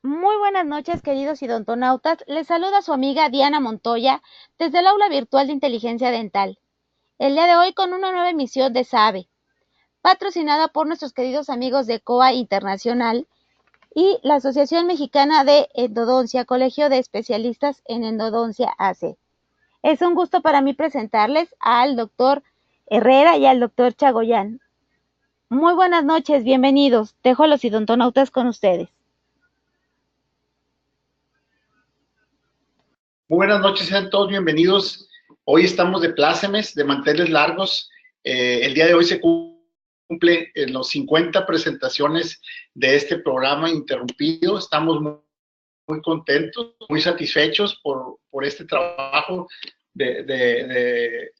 Muy buenas noches, queridos idontonautas. Les saluda su amiga Diana Montoya desde el aula virtual de inteligencia dental. El día de hoy con una nueva emisión de SABE, patrocinada por nuestros queridos amigos de COA Internacional y la Asociación Mexicana de Endodoncia, Colegio de Especialistas en Endodoncia AC. Es un gusto para mí presentarles al doctor Herrera y al doctor Chagoyán. Muy buenas noches, bienvenidos. Dejo a los idontonautas con ustedes. Muy buenas noches, sean todos bienvenidos. Hoy estamos de plácemes, de manteles largos. El día de hoy se cumple los 50 presentaciones de este programa interrumpido. Estamos muy contentos, muy satisfechos por este trabajo de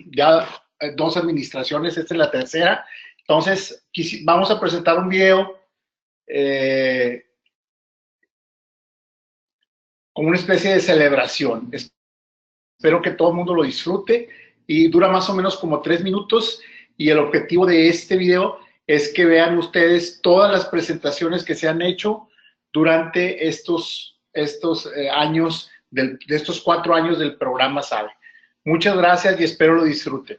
ya dos administraciones, esta es la tercera. Entonces, vamos a presentar un video como una especie de celebración. Espero que todo el mundo lo disfrute y dura más o menos como 3 minutos y el objetivo de este video es que vean ustedes todas las presentaciones que se han hecho durante estos años, de estos 4 años del programa SABE. Muchas gracias y espero lo disfruten.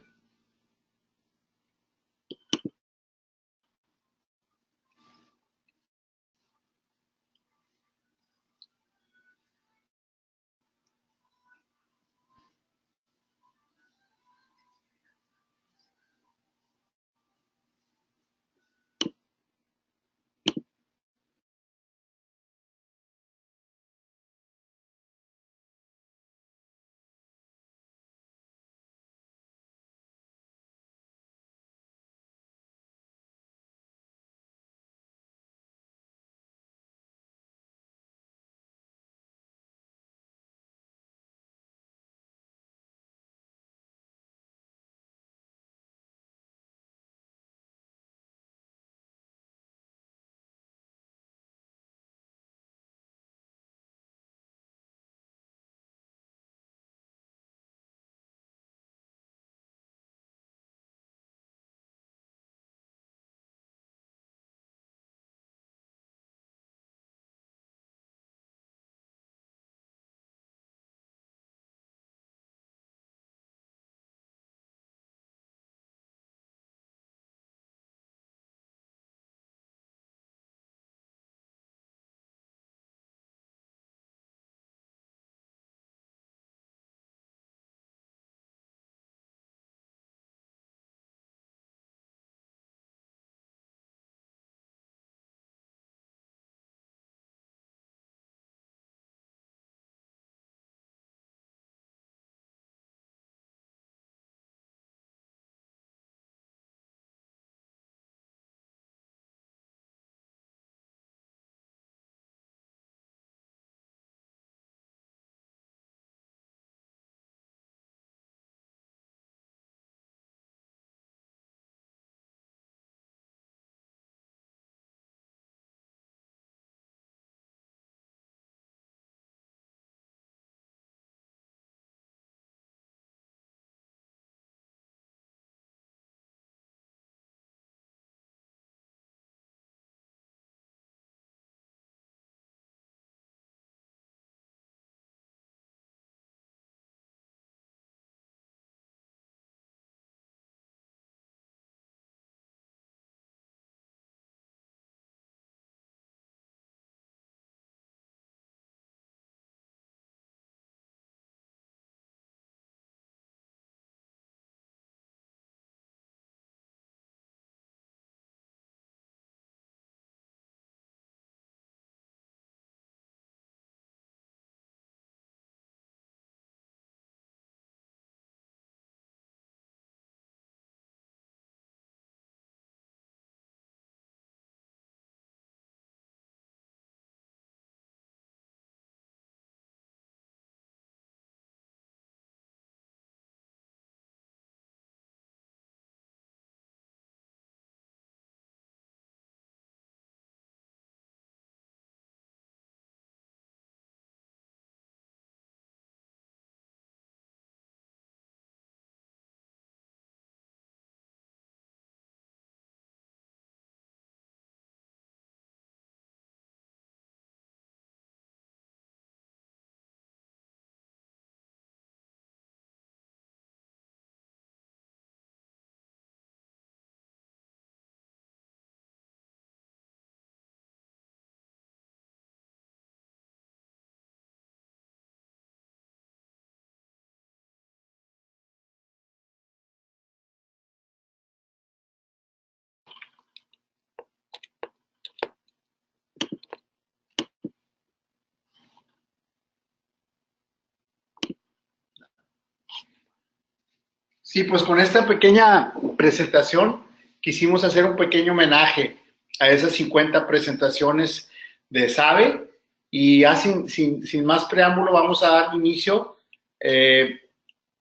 Sí, pues con esta pequeña presentación quisimos hacer un pequeño homenaje a esas 50 presentaciones de SABE y ya sin más preámbulo vamos a dar inicio.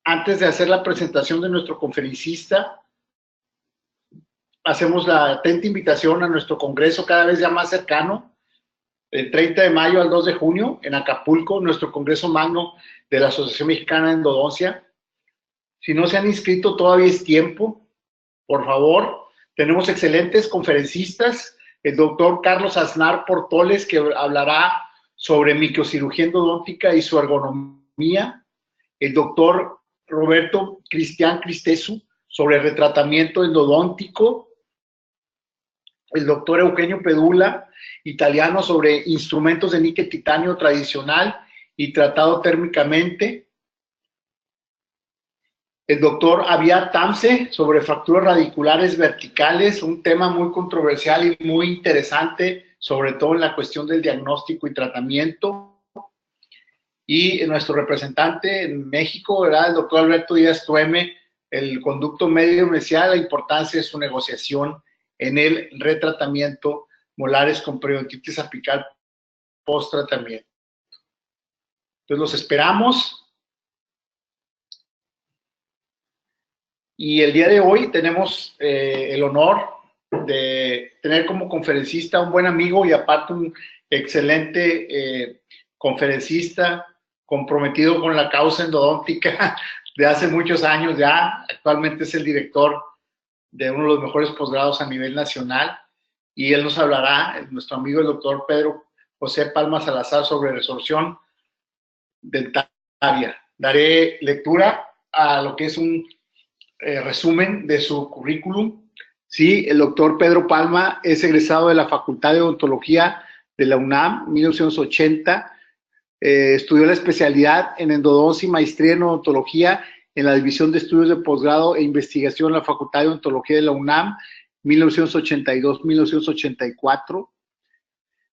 Antes de hacer la presentación de nuestro conferencista, hacemos la atenta invitación a nuestro congreso cada vez ya más cercano, el 30 de mayo al 2 de junio en Acapulco, nuestro congreso magno de la Asociación Mexicana de Endodoncia. Si no se han inscrito, todavía es tiempo, por favor. Tenemos excelentes conferencistas, el doctor Carlos Aznar Portoles, que hablará sobre microcirugía endodóntica y su ergonomía, el doctor Roberto Cristian Cristesu, sobre retratamiento endodóntico, el doctor Eugenio Pedula, italiano, sobre instrumentos de níquel titanio tradicional y tratado térmicamente, el doctor Aviad Tamse, sobre fracturas radiculares verticales, un tema muy controversial y muy interesante, sobre todo en la cuestión del diagnóstico y tratamiento. Y nuestro representante en México, ¿verdad? El doctor Alberto Díaz Tueme, el conducto medio mesial, la importancia de su negociación en el retratamiento molares con periodontitis apical post-tratamiento. Entonces los esperamos. Y el día de hoy tenemos el honor de tener como conferencista a un buen amigo y aparte un excelente conferencista comprometido con la causa endodóntica de hace muchos años ya. Actualmente es el director de uno de los mejores posgrados a nivel nacional y él nos hablará, nuestro amigo el doctor Pedro José Palma Salazar, sobre resorción dentaria. Daré lectura a lo que es un resumen de su currículum. Sí, el doctor Pedro Palma es egresado de la Facultad de Odontología de la UNAM, 1980. Estudió la especialidad en endodoncia y maestría en odontología en la División de Estudios de Posgrado e Investigación en la Facultad de Odontología de la UNAM, 1982-1984.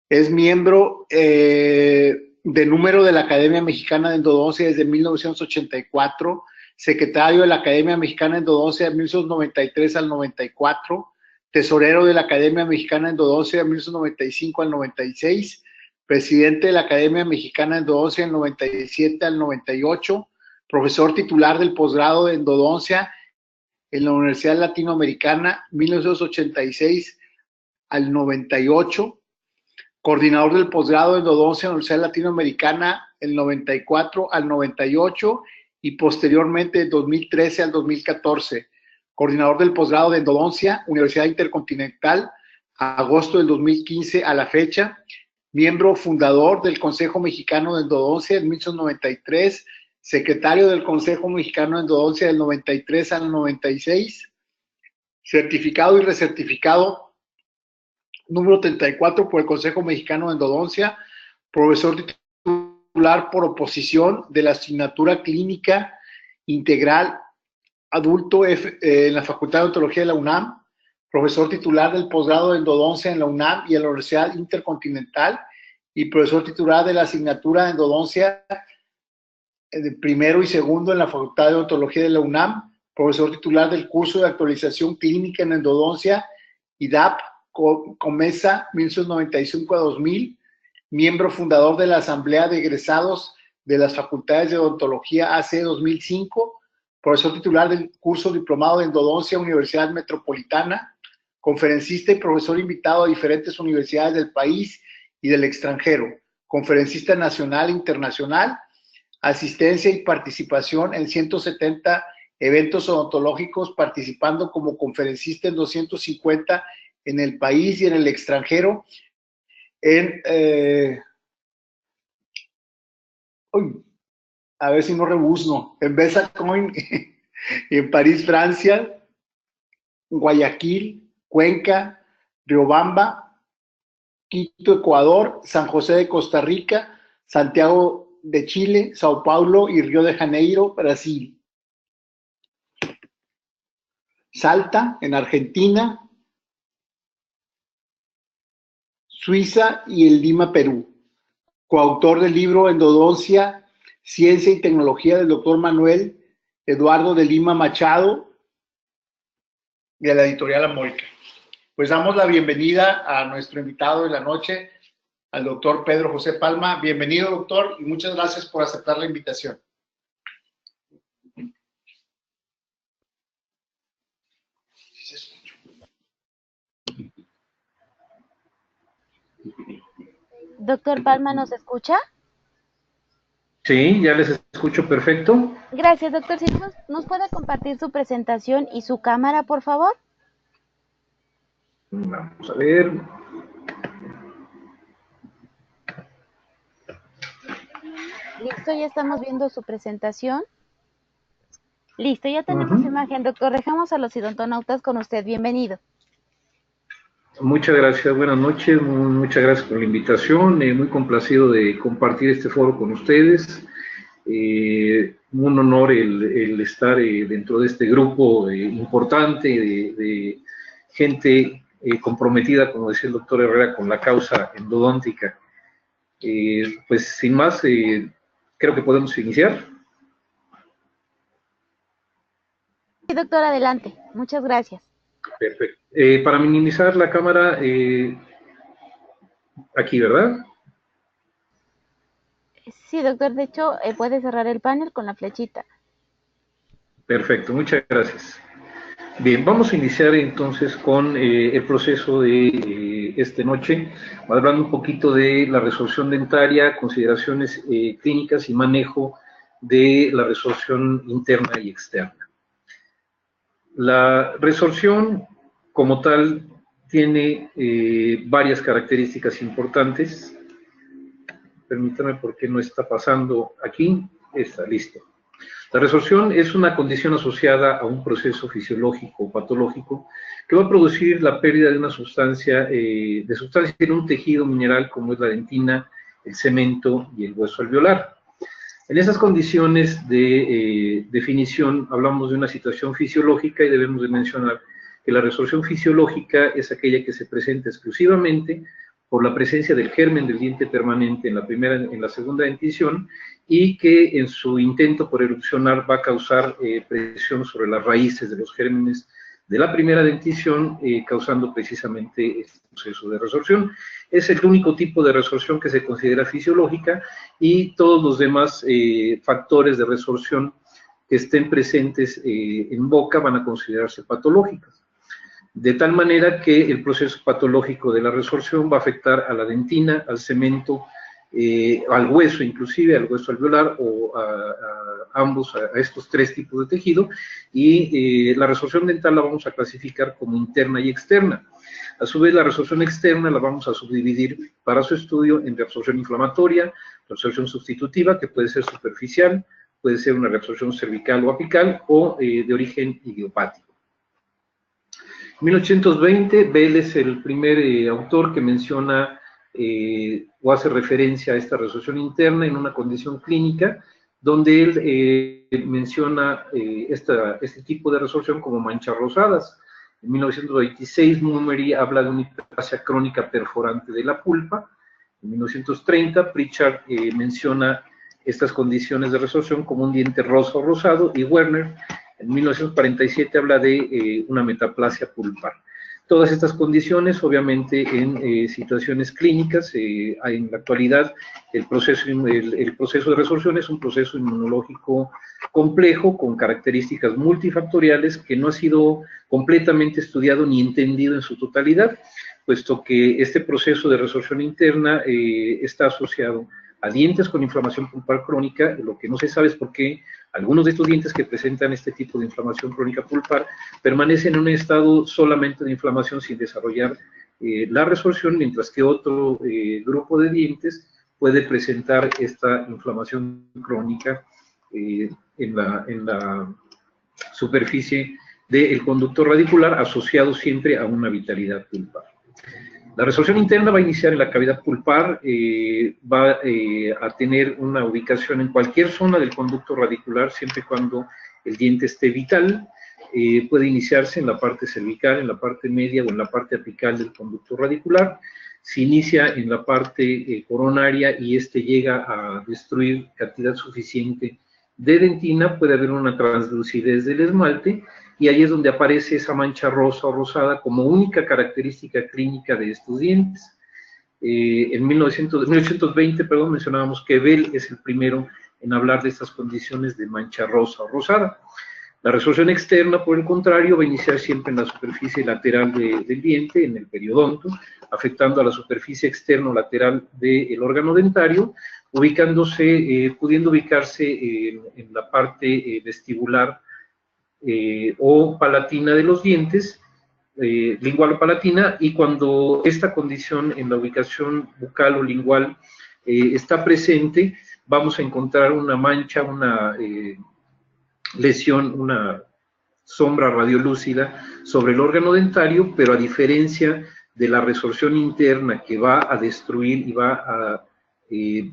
Es miembro de número de la Academia Mexicana de Endodoncia desde 1984, secretario de la Academia Mexicana de Endodoncia de 1993 al 94, tesorero de la Academia Mexicana de Endodoncia de 1995 al 96, presidente de la Academia Mexicana de Endodoncia del 97 al 98, profesor titular del posgrado de endodoncia en la Universidad Latinoamericana 1986 al 98, coordinador del posgrado de endodoncia en la Universidad Latinoamericana del 94 al 98 y posteriormente del 2013 al 2014, coordinador del posgrado de endodoncia, Universidad Intercontinental, agosto del 2015 a la fecha, miembro fundador del Consejo Mexicano de Endodoncia en 1993, secretario del Consejo Mexicano de Endodoncia del 93 al 96, certificado y recertificado número 34 por el Consejo Mexicano de Endodoncia, profesor titular por oposición de la asignatura clínica integral adulto en la Facultad de Odontología de la UNAM, profesor titular del posgrado de endodoncia en la UNAM y en la Universidad Intercontinental y profesor titular de la asignatura de endodoncia de primero y segundo en la Facultad de Odontología de la UNAM, profesor titular del curso de actualización clínica en endodoncia IDAP Comesa 1995 a 2000, miembro fundador de la Asamblea de Egresados de las Facultades de Odontología AC 2005, profesor titular del curso diplomado de endodoncia Universidad Metropolitana, conferencista y profesor invitado a diferentes universidades del país y del extranjero, conferencista nacional e internacional, asistencia y participación en 170 eventos odontológicos, participando como conferencista en 250 en el país y en el extranjero, a ver si no rebuzno, en Besacoin, en París, Francia, Guayaquil, Cuenca, Riobamba, Quito, Ecuador, San José de Costa Rica, Santiago de Chile, Sao Paulo y Río de Janeiro, Brasil. Salta, en Argentina, Suiza y en Lima, Perú. Coautor del libro Endodoncia, Ciencia y Tecnología del doctor Manuel Eduardo de Lima Machado, de la editorial Amórica. Pues damos la bienvenida a nuestro invitado de la noche, al doctor Pedro José Palma. Bienvenido, doctor, y muchas gracias por aceptar la invitación. Doctor Palma, ¿nos escucha? Sí, ya les escucho perfecto. Gracias, doctor. Si nos puede compartir su presentación y su cámara, por favor. Vamos a ver. Listo, ya estamos viendo su presentación. Listo, ya tenemos imagen, doctor. Dejamos a los odontonautas con usted. Bienvenido. Muchas gracias, buenas noches, muchas gracias por la invitación, muy complacido de compartir este foro con ustedes. Un honor el estar dentro de este grupo importante de gente comprometida, como decía el doctor Herrera, con la causa endodóntica. Pues sin más, creo que podemos iniciar. Sí, doctor, adelante. Muchas gracias. Perfecto. Para minimizar la cámara, aquí, ¿verdad? Sí, doctor, de hecho, puede cerrar el panel con la flechita. Perfecto, muchas gracias. Bien, vamos a iniciar entonces con el proceso de esta noche, hablando un poquito de la resolución dentaria, consideraciones clínicas y manejo de la resolución interna y externa. La resorción, como tal, tiene varias características importantes. Permítame, porque no está pasando aquí. Está listo. La resorción es una condición asociada a un proceso fisiológico o patológico que va a producir la pérdida de una sustancia, en un tejido mineral como es la dentina, el cemento y el hueso alveolar. En esas condiciones de definición hablamos de una situación fisiológica y debemos de mencionar que la resorción fisiológica es aquella que se presenta exclusivamente por la presencia del germen del diente permanente en la segunda dentición y que en su intento por erupcionar va a causar presión sobre las raíces de los gérmenes de la primera dentición, causando precisamente este proceso de resorción. Es el único tipo de resorción que se considera fisiológica y todos los demás factores de resorción que estén presentes en boca van a considerarse patológicos. De tal manera que el proceso patológico de la resorción va a afectar a la dentina, al cemento, al hueso inclusive, al hueso alveolar o a ambos, a estos tres tipos de tejido, y la resorción dental la vamos a clasificar como interna y externa. A su vez, la resorción externa la vamos a subdividir para su estudio en reabsorción inflamatoria, reabsorción sustitutiva, que puede ser superficial, puede ser una reabsorción cervical o apical, o de origen idiopático. En 1820, Bell es el primer autor que menciona o hace referencia a esta resorción interna en una condición clínica, donde él menciona este tipo de resorción como manchas rosadas. En 1926, Montgomery habla de una hiperplasia crónica perforante de la pulpa. En 1930, Pritchard menciona estas condiciones de resorción como un diente rosa o rosado, y Werner en 1947 habla de una metaplasia pulpar. Todas estas condiciones, obviamente, en situaciones clínicas, en la actualidad el proceso de resorción es un proceso inmunológico complejo, con características multifactoriales, que no ha sido completamente estudiado ni entendido en su totalidad, puesto que este proceso de resorción interna está asociado a dientes con inflamación pulpar crónica. Lo que no se sabe es por qué algunos de estos dientes que presentan este tipo de inflamación crónica pulpar permanecen en un estado solamente de inflamación sin desarrollar la resorción, mientras que otro grupo de dientes puede presentar esta inflamación crónica en la superficie del conducto radicular, asociado siempre a una vitalidad pulpar. La resorción interna va a iniciar en la cavidad pulpar, va a tener una ubicación en cualquier zona del conducto radicular, siempre y cuando el diente esté vital. Puede iniciarse en la parte cervical, en la parte media o en la parte apical del conducto radicular. Se inicia en la parte coronaria y este llega a destruir cantidad suficiente de dentina, puede haber una translucidez del esmalte, y ahí es donde aparece esa mancha rosa o rosada como única característica clínica de estos dientes. En 1920, perdón, mencionábamos que Bell es el primero en hablar de estas condiciones de mancha rosa o rosada. La resolución externa, por el contrario, va a iniciar siempre en la superficie lateral del diente, en el periodonto, afectando a la superficie externa o lateral del órgano dentario, pudiendo ubicarse en la parte vestibular o palatina de los dientes, lingual o palatina, y cuando esta condición en la ubicación bucal o lingual está presente, vamos a encontrar una mancha, una lesión, una sombra radiolúcida sobre el órgano dentario, pero a diferencia de la resorción interna que va a destruir y va a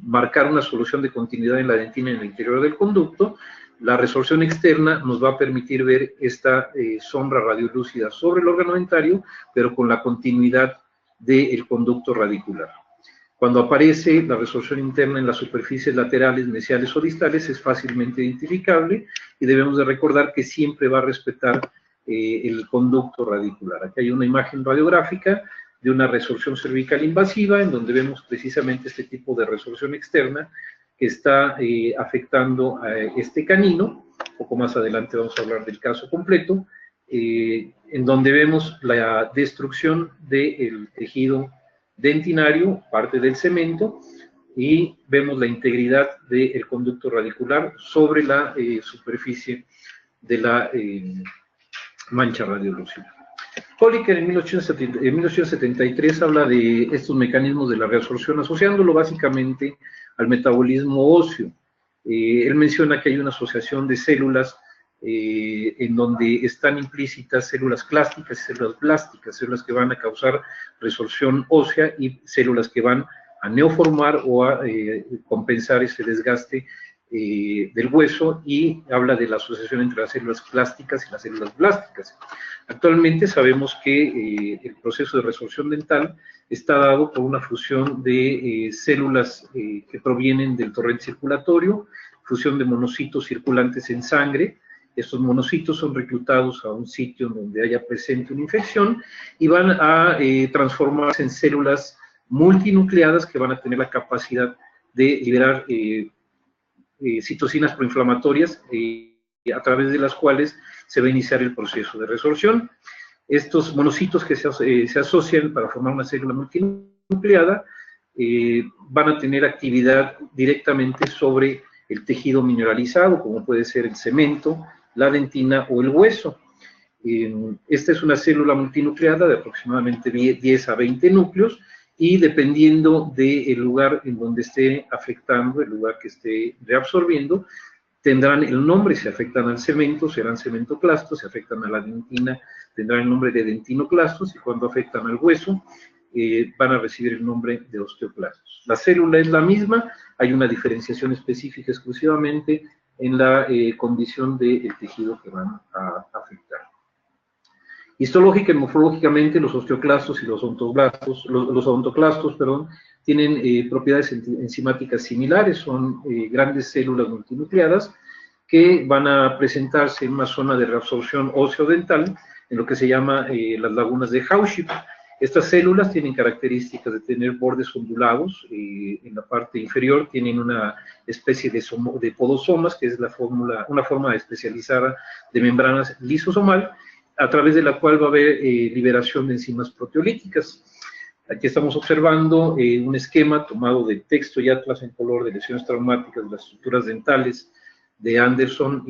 marcar una solución de continuidad en la dentina en el interior del conducto, la resorción externa nos va a permitir ver esta sombra radiolúcida sobre el órgano dentario, pero con la continuidad del conducto radicular. Cuando aparece la resorción interna en las superficies laterales, mesiales o distales, es fácilmente identificable, y debemos de recordar que siempre va a respetar el conducto radicular. Aquí hay una imagen radiográfica de una resorción cervical invasiva, en donde vemos precisamente este tipo de resorción externa que está afectando a este canino. Un poco más adelante vamos a hablar del caso completo, en donde vemos la destrucción del tejido dentinario, parte del cemento, y vemos la integridad del conducto radicular sobre la superficie de la mancha radiolúcida. Holliker en 1873 habla de estos mecanismos de la reabsorción, asociándolo básicamente al metabolismo óseo. Él menciona que hay una asociación de células en donde están implícitas células clásticas y células blásticas, células que van a causar resorción ósea y células que van a neoformar o a compensar ese desgaste del hueso, y habla de la asociación entre las células clásticas y las células blásticas. Actualmente sabemos que el proceso de resorción dental está dado por una fusión de células que provienen del torrente circulatorio, fusión de monocitos circulantes en sangre. Estos monocitos son reclutados a un sitio donde haya presente una infección y van a transformarse en células multinucleadas que van a tener la capacidad de liberar citocinas proinflamatorias a través de las cuales se va a iniciar el proceso de resorción. Estos monocitos que se asocian para formar una célula multinucleada van a tener actividad directamente sobre el tejido mineralizado, como puede ser el cemento, la dentina o el hueso. Esta es una célula multinucleada de aproximadamente 10 a 20 núcleos, y dependiendo del lugar en donde esté afectando, el lugar que esté reabsorbiendo, tendrán el nombre. Si afectan al cemento, serán cementoclastos; si afectan a la dentina, tendrán el nombre de dentinoclastos; y cuando afectan al hueso, van a recibir el nombre de osteoclastos. La célula es la misma, hay una diferenciación específica exclusivamente en la condición del tejido que van a afectar. Histológica y morfológicamente, los osteoclastos y los odontoclastos, tienen propiedades enzimáticas similares. Son grandes células multinucleadas que van a presentarse en una zona de reabsorción óseo-dental, en lo que se llama las lagunas de Hauschip. Estas células tienen características de tener bordes ondulados, en la parte inferior tienen una especie de podosomas, que es una forma especializada de membranas lisosomal, a través de la cual va a haber liberación de enzimas proteolíticas. Aquí estamos observando un esquema tomado del texto y atlas en color de lesiones traumáticas de las estructuras dentales de Andreasen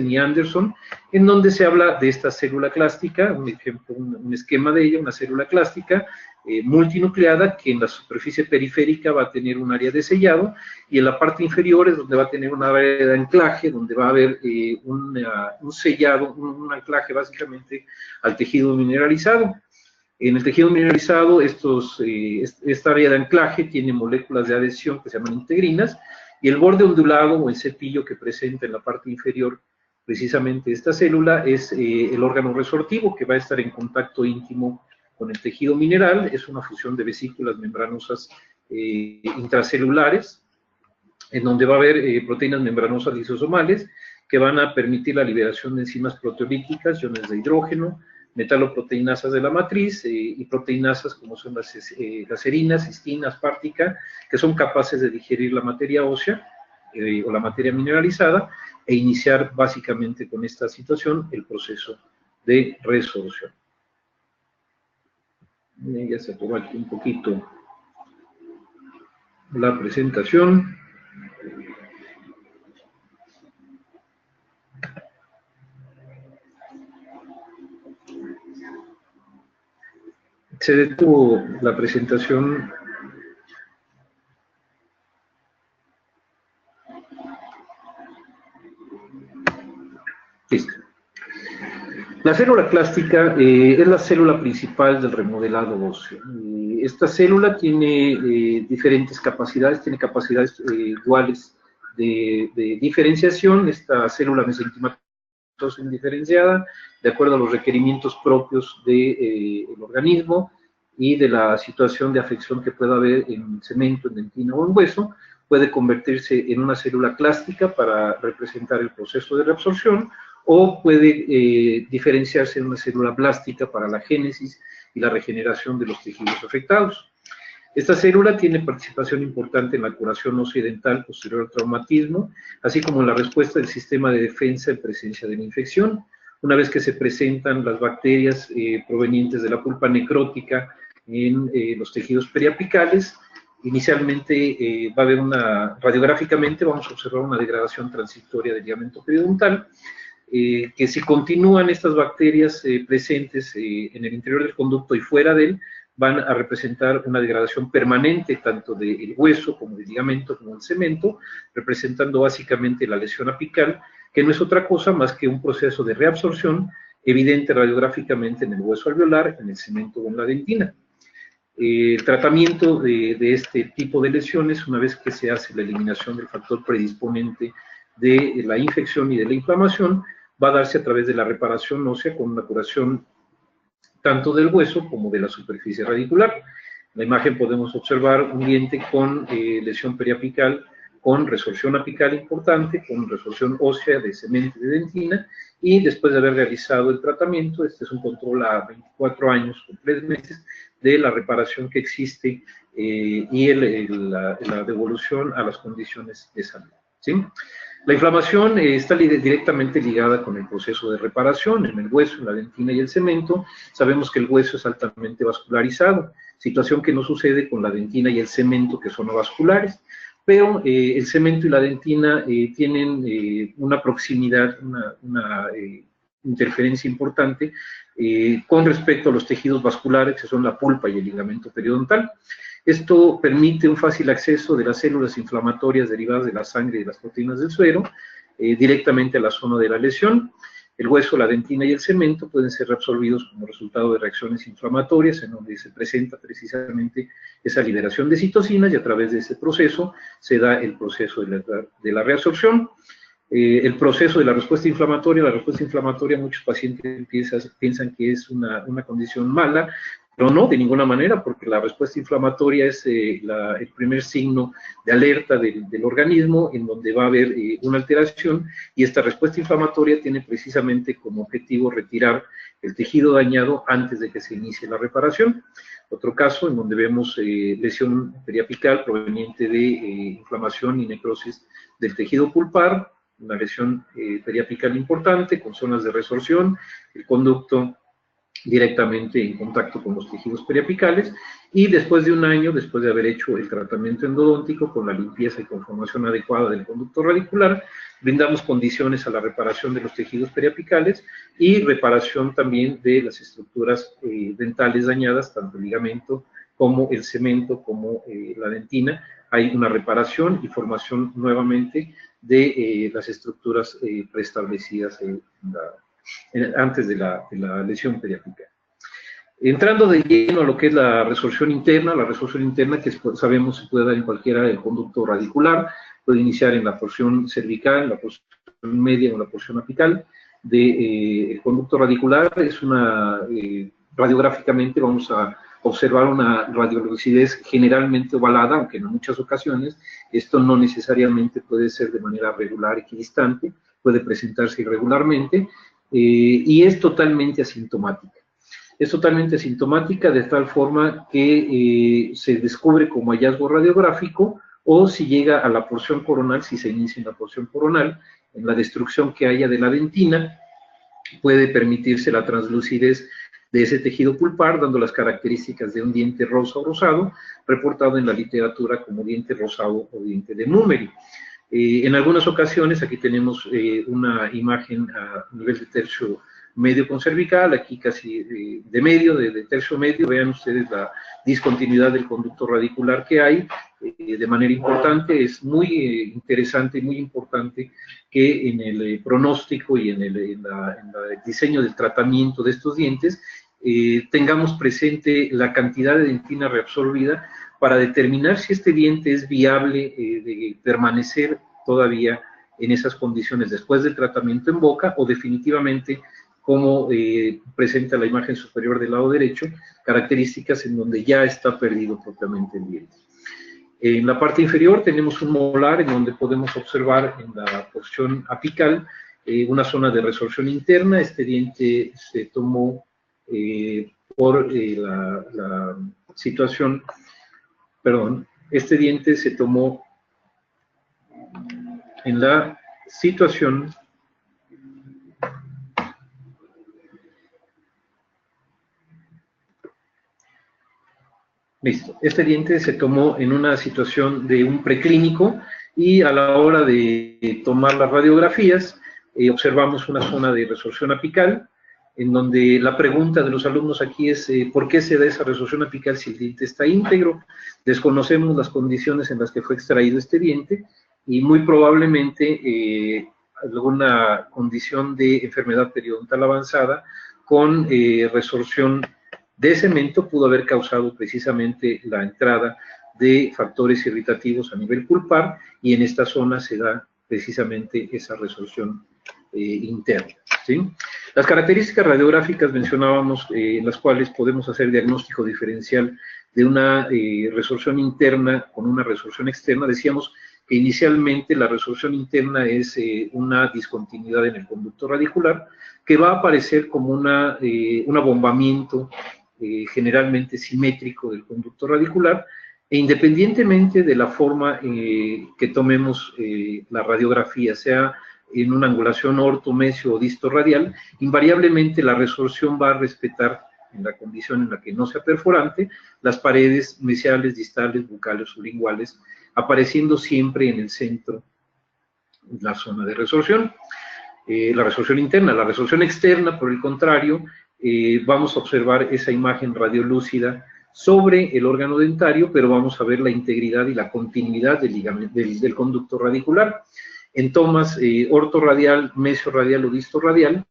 y Anderson, en donde se habla de esta célula clástica, un ejemplo, un esquema de ella, una célula clástica multinucleada, que en la superficie periférica va a tener un área de sellado, y en la parte inferior es donde va a tener una área de anclaje, donde va a haber un sellado, un anclaje básicamente al tejido mineralizado. En el tejido mineralizado, esta área de anclaje tiene moléculas de adhesión que se llaman integrinas, y el borde ondulado o el cepillo que presenta en la parte inferior precisamente esta célula es el órgano resortivo, que va a estar en contacto íntimo con el tejido mineral. Es una fusión de vesículas membranosas intracelulares. en donde va a haber proteínas membranosas lisosomales que van a permitir la liberación de enzimas proteolíticas, iones de hidrógeno, metaloproteinasas de la matriz y proteinasas como son las serinas, cistina, aspartica, que son capaces de digerir la materia ósea o la materia mineralizada e iniciar básicamente con esta situación el proceso de resorción. Ya se tomó aquí un poquito la presentación. Se detuvo la presentación. Listo. La célula clástica es la célula principal del remodelado óseo. Esta célula tiene diferentes capacidades, tiene capacidades duales de diferenciación. Esta célula mesenquimatosa indiferenciada, de acuerdo a los requerimientos propios del organismo y de la situación de afección que pueda haber en cemento, en dentina o en hueso, puede convertirse en una célula clástica para representar el proceso de reabsorción, o puede diferenciarse en una célula blástica para la génesis y la regeneración de los tejidos afectados. Esta célula tiene participación importante en la curación occidental posterior al traumatismo, así como en la respuesta del sistema de defensa en presencia de la infección. Una vez que se presentan las bacterias provenientes de la pulpa necrótica en los tejidos periapicales, inicialmente va a haber radiográficamente vamos a observar una degradación transitoria del ligamento periodontal, que si continúan estas bacterias presentes en el interior del conducto y fuera de él, van a representar una degradación permanente tanto del hueso como del ligamento como del cemento, representando básicamente la lesión apical, que no es otra cosa más que un proceso de reabsorción evidente radiográficamente en el hueso alveolar, en el cemento o en la dentina. El tratamiento de este tipo de lesiones, una vez que se hace la eliminación del factor predisponente de la infección y de la inflamación, va a darse a través de la reparación ósea con una curación tanto del hueso como de la superficie radicular. En la imagen podemos observar un diente con lesión periapical, con resorción apical importante, con resorción ósea de cemento y de dentina, y después de haber realizado el tratamiento, este es un control a 24 años con 3 meses de la reparación que existe y la devolución a las condiciones de salud, ¿sí? La inflamación está directamente ligada con el proceso de reparación en el hueso, en la dentina y el cemento. Sabemos que el hueso es altamente vascularizado, situación que no sucede con la dentina y el cemento, que son no vasculares, pero el cemento y la dentina tienen una proximidad, una interferencia importante con respecto a los tejidos vasculares, que son la pulpa y el ligamento periodontal. Esto permite un fácil acceso de las células inflamatorias derivadas de la sangre y de las proteínas del suero directamente a la zona de la lesión. El hueso, la dentina y el cemento pueden ser reabsorbidos como resultado de reacciones inflamatorias en donde se presenta precisamente esa liberación de citocinas, y a través de ese proceso se da el proceso de la reabsorción. El proceso de la respuesta inflamatoria, muchos pacientes piensan que es una condición mala, pero no, de ninguna manera, porque la respuesta inflamatoria es el primer signo de alerta del organismo, en donde va a haber una alteración, y esta respuesta inflamatoria tiene precisamente como objetivo retirar el tejido dañado antes de que se inicie la reparación. Otro caso en donde vemos lesión periapical proveniente de inflamación y necrosis del tejido pulpar, una lesión periapical importante con zonas de resorción, el conducto directamente en contacto con los tejidos periapicales, y después de un año, después de haber hecho el tratamiento endodóntico con la limpieza y conformación adecuada del conducto radicular, brindamos condiciones a la reparación de los tejidos periapicales y reparación también de las estructuras dentales dañadas, tanto el ligamento como el cemento, como la dentina. Hay una reparación y formación nuevamente de las estructuras preestablecidas antes de la lesión periapical. Entrando de lleno a lo que es la resorción interna que sabemos se puede dar en cualquiera del conducto radicular, puede iniciar en la porción cervical, en la porción media o en la porción apical del conducto radicular. Es radiográficamente vamos a observar una radiolucidez generalmente ovalada, aunque en muchas ocasiones esto no necesariamente puede ser de manera regular, equidistante, puede presentarse irregularmente, y es totalmente asintomática. Es totalmente asintomática de tal forma que se descubre como hallazgo radiográfico, o si llega a la porción coronal, si se inicia en la porción coronal, en la destrucción que haya de la dentina, puede permitirse la translucidez de ese tejido pulpar, dando las características de un diente rosa o rosado, reportado en la literatura como diente rosado o diente de Numeri. En algunas ocasiones, aquí tenemos una imagen a nivel de tercio medio concervical, aquí casi de medio, de tercio medio, vean ustedes la discontinuidad del conducto radicular que hay, de manera importante. Es muy interesante y muy importante que en el pronóstico y en el diseño del tratamiento de estos dientes tengamos presente la cantidad de dentina reabsorbida para determinar si este diente es viable de permanecer todavía en esas condiciones después del tratamiento en boca, o definitivamente, como presenta la imagen superior del lado derecho, características en donde ya está perdido propiamente el diente. En la parte inferior tenemos un molar en donde podemos observar en la porción apical una zona de resorción interna. Este diente se tomó por la situación, perdón, este diente se tomó en la situación listo. Este diente se tomó en una situación de un preclínico, y a la hora de tomar las radiografías observamos una zona de resorción apical, en donde la pregunta de los alumnos aquí es ¿por qué se da esa resorción apical si el diente está íntegro? Desconocemos las condiciones en las que fue extraído este diente, y muy probablemente alguna condición de enfermedad periodontal avanzada con resorción de cemento pudo haber causado precisamente la entrada de factores irritativos a nivel pulpar, y en esta zona se da precisamente esa resorción interna, ¿sí? Las características radiográficas mencionábamos, en las cuales podemos hacer diagnóstico diferencial de una resorción interna con una resorción externa. Decíamos que inicialmente la resorción interna es una discontinuidad en el conducto radicular, que va a aparecer como un abombamiento generalmente simétrico del conducto radicular, e independientemente de la forma que tomemos la radiografía, sea en una angulación orto, mesio o disto radial, invariablemente la resorción va a respetar, en la condición en la que no sea perforante, las paredes mesiales, distales, bucales o linguales, apareciendo siempre en el centro la zona de resorción. La resorción interna. La resorción externa, por el contrario, vamos a observar esa imagen radiolúcida sobre el órgano dentario, pero vamos a ver la integridad y la continuidad del conducto radicular. En tomas ortorradial, mesiorradial o distorradial,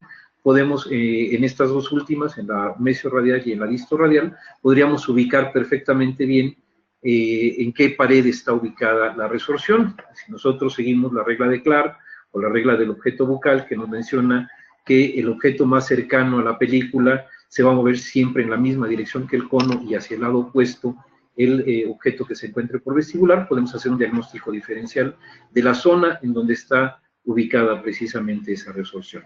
podemos, en estas dos últimas, en la mesiorradial y en la distorradial, podríamos ubicar perfectamente bien en qué pared está ubicada la resorción. Si nosotros seguimos la regla de Clark, o la regla del objeto bucal, que nos menciona que el objeto más cercano a la película se va a mover siempre en la misma dirección que el cono, y hacia el lado opuesto el objeto que se encuentre por vestibular, podemos hacer un diagnóstico diferencial de la zona en donde está ubicada precisamente esa resorción.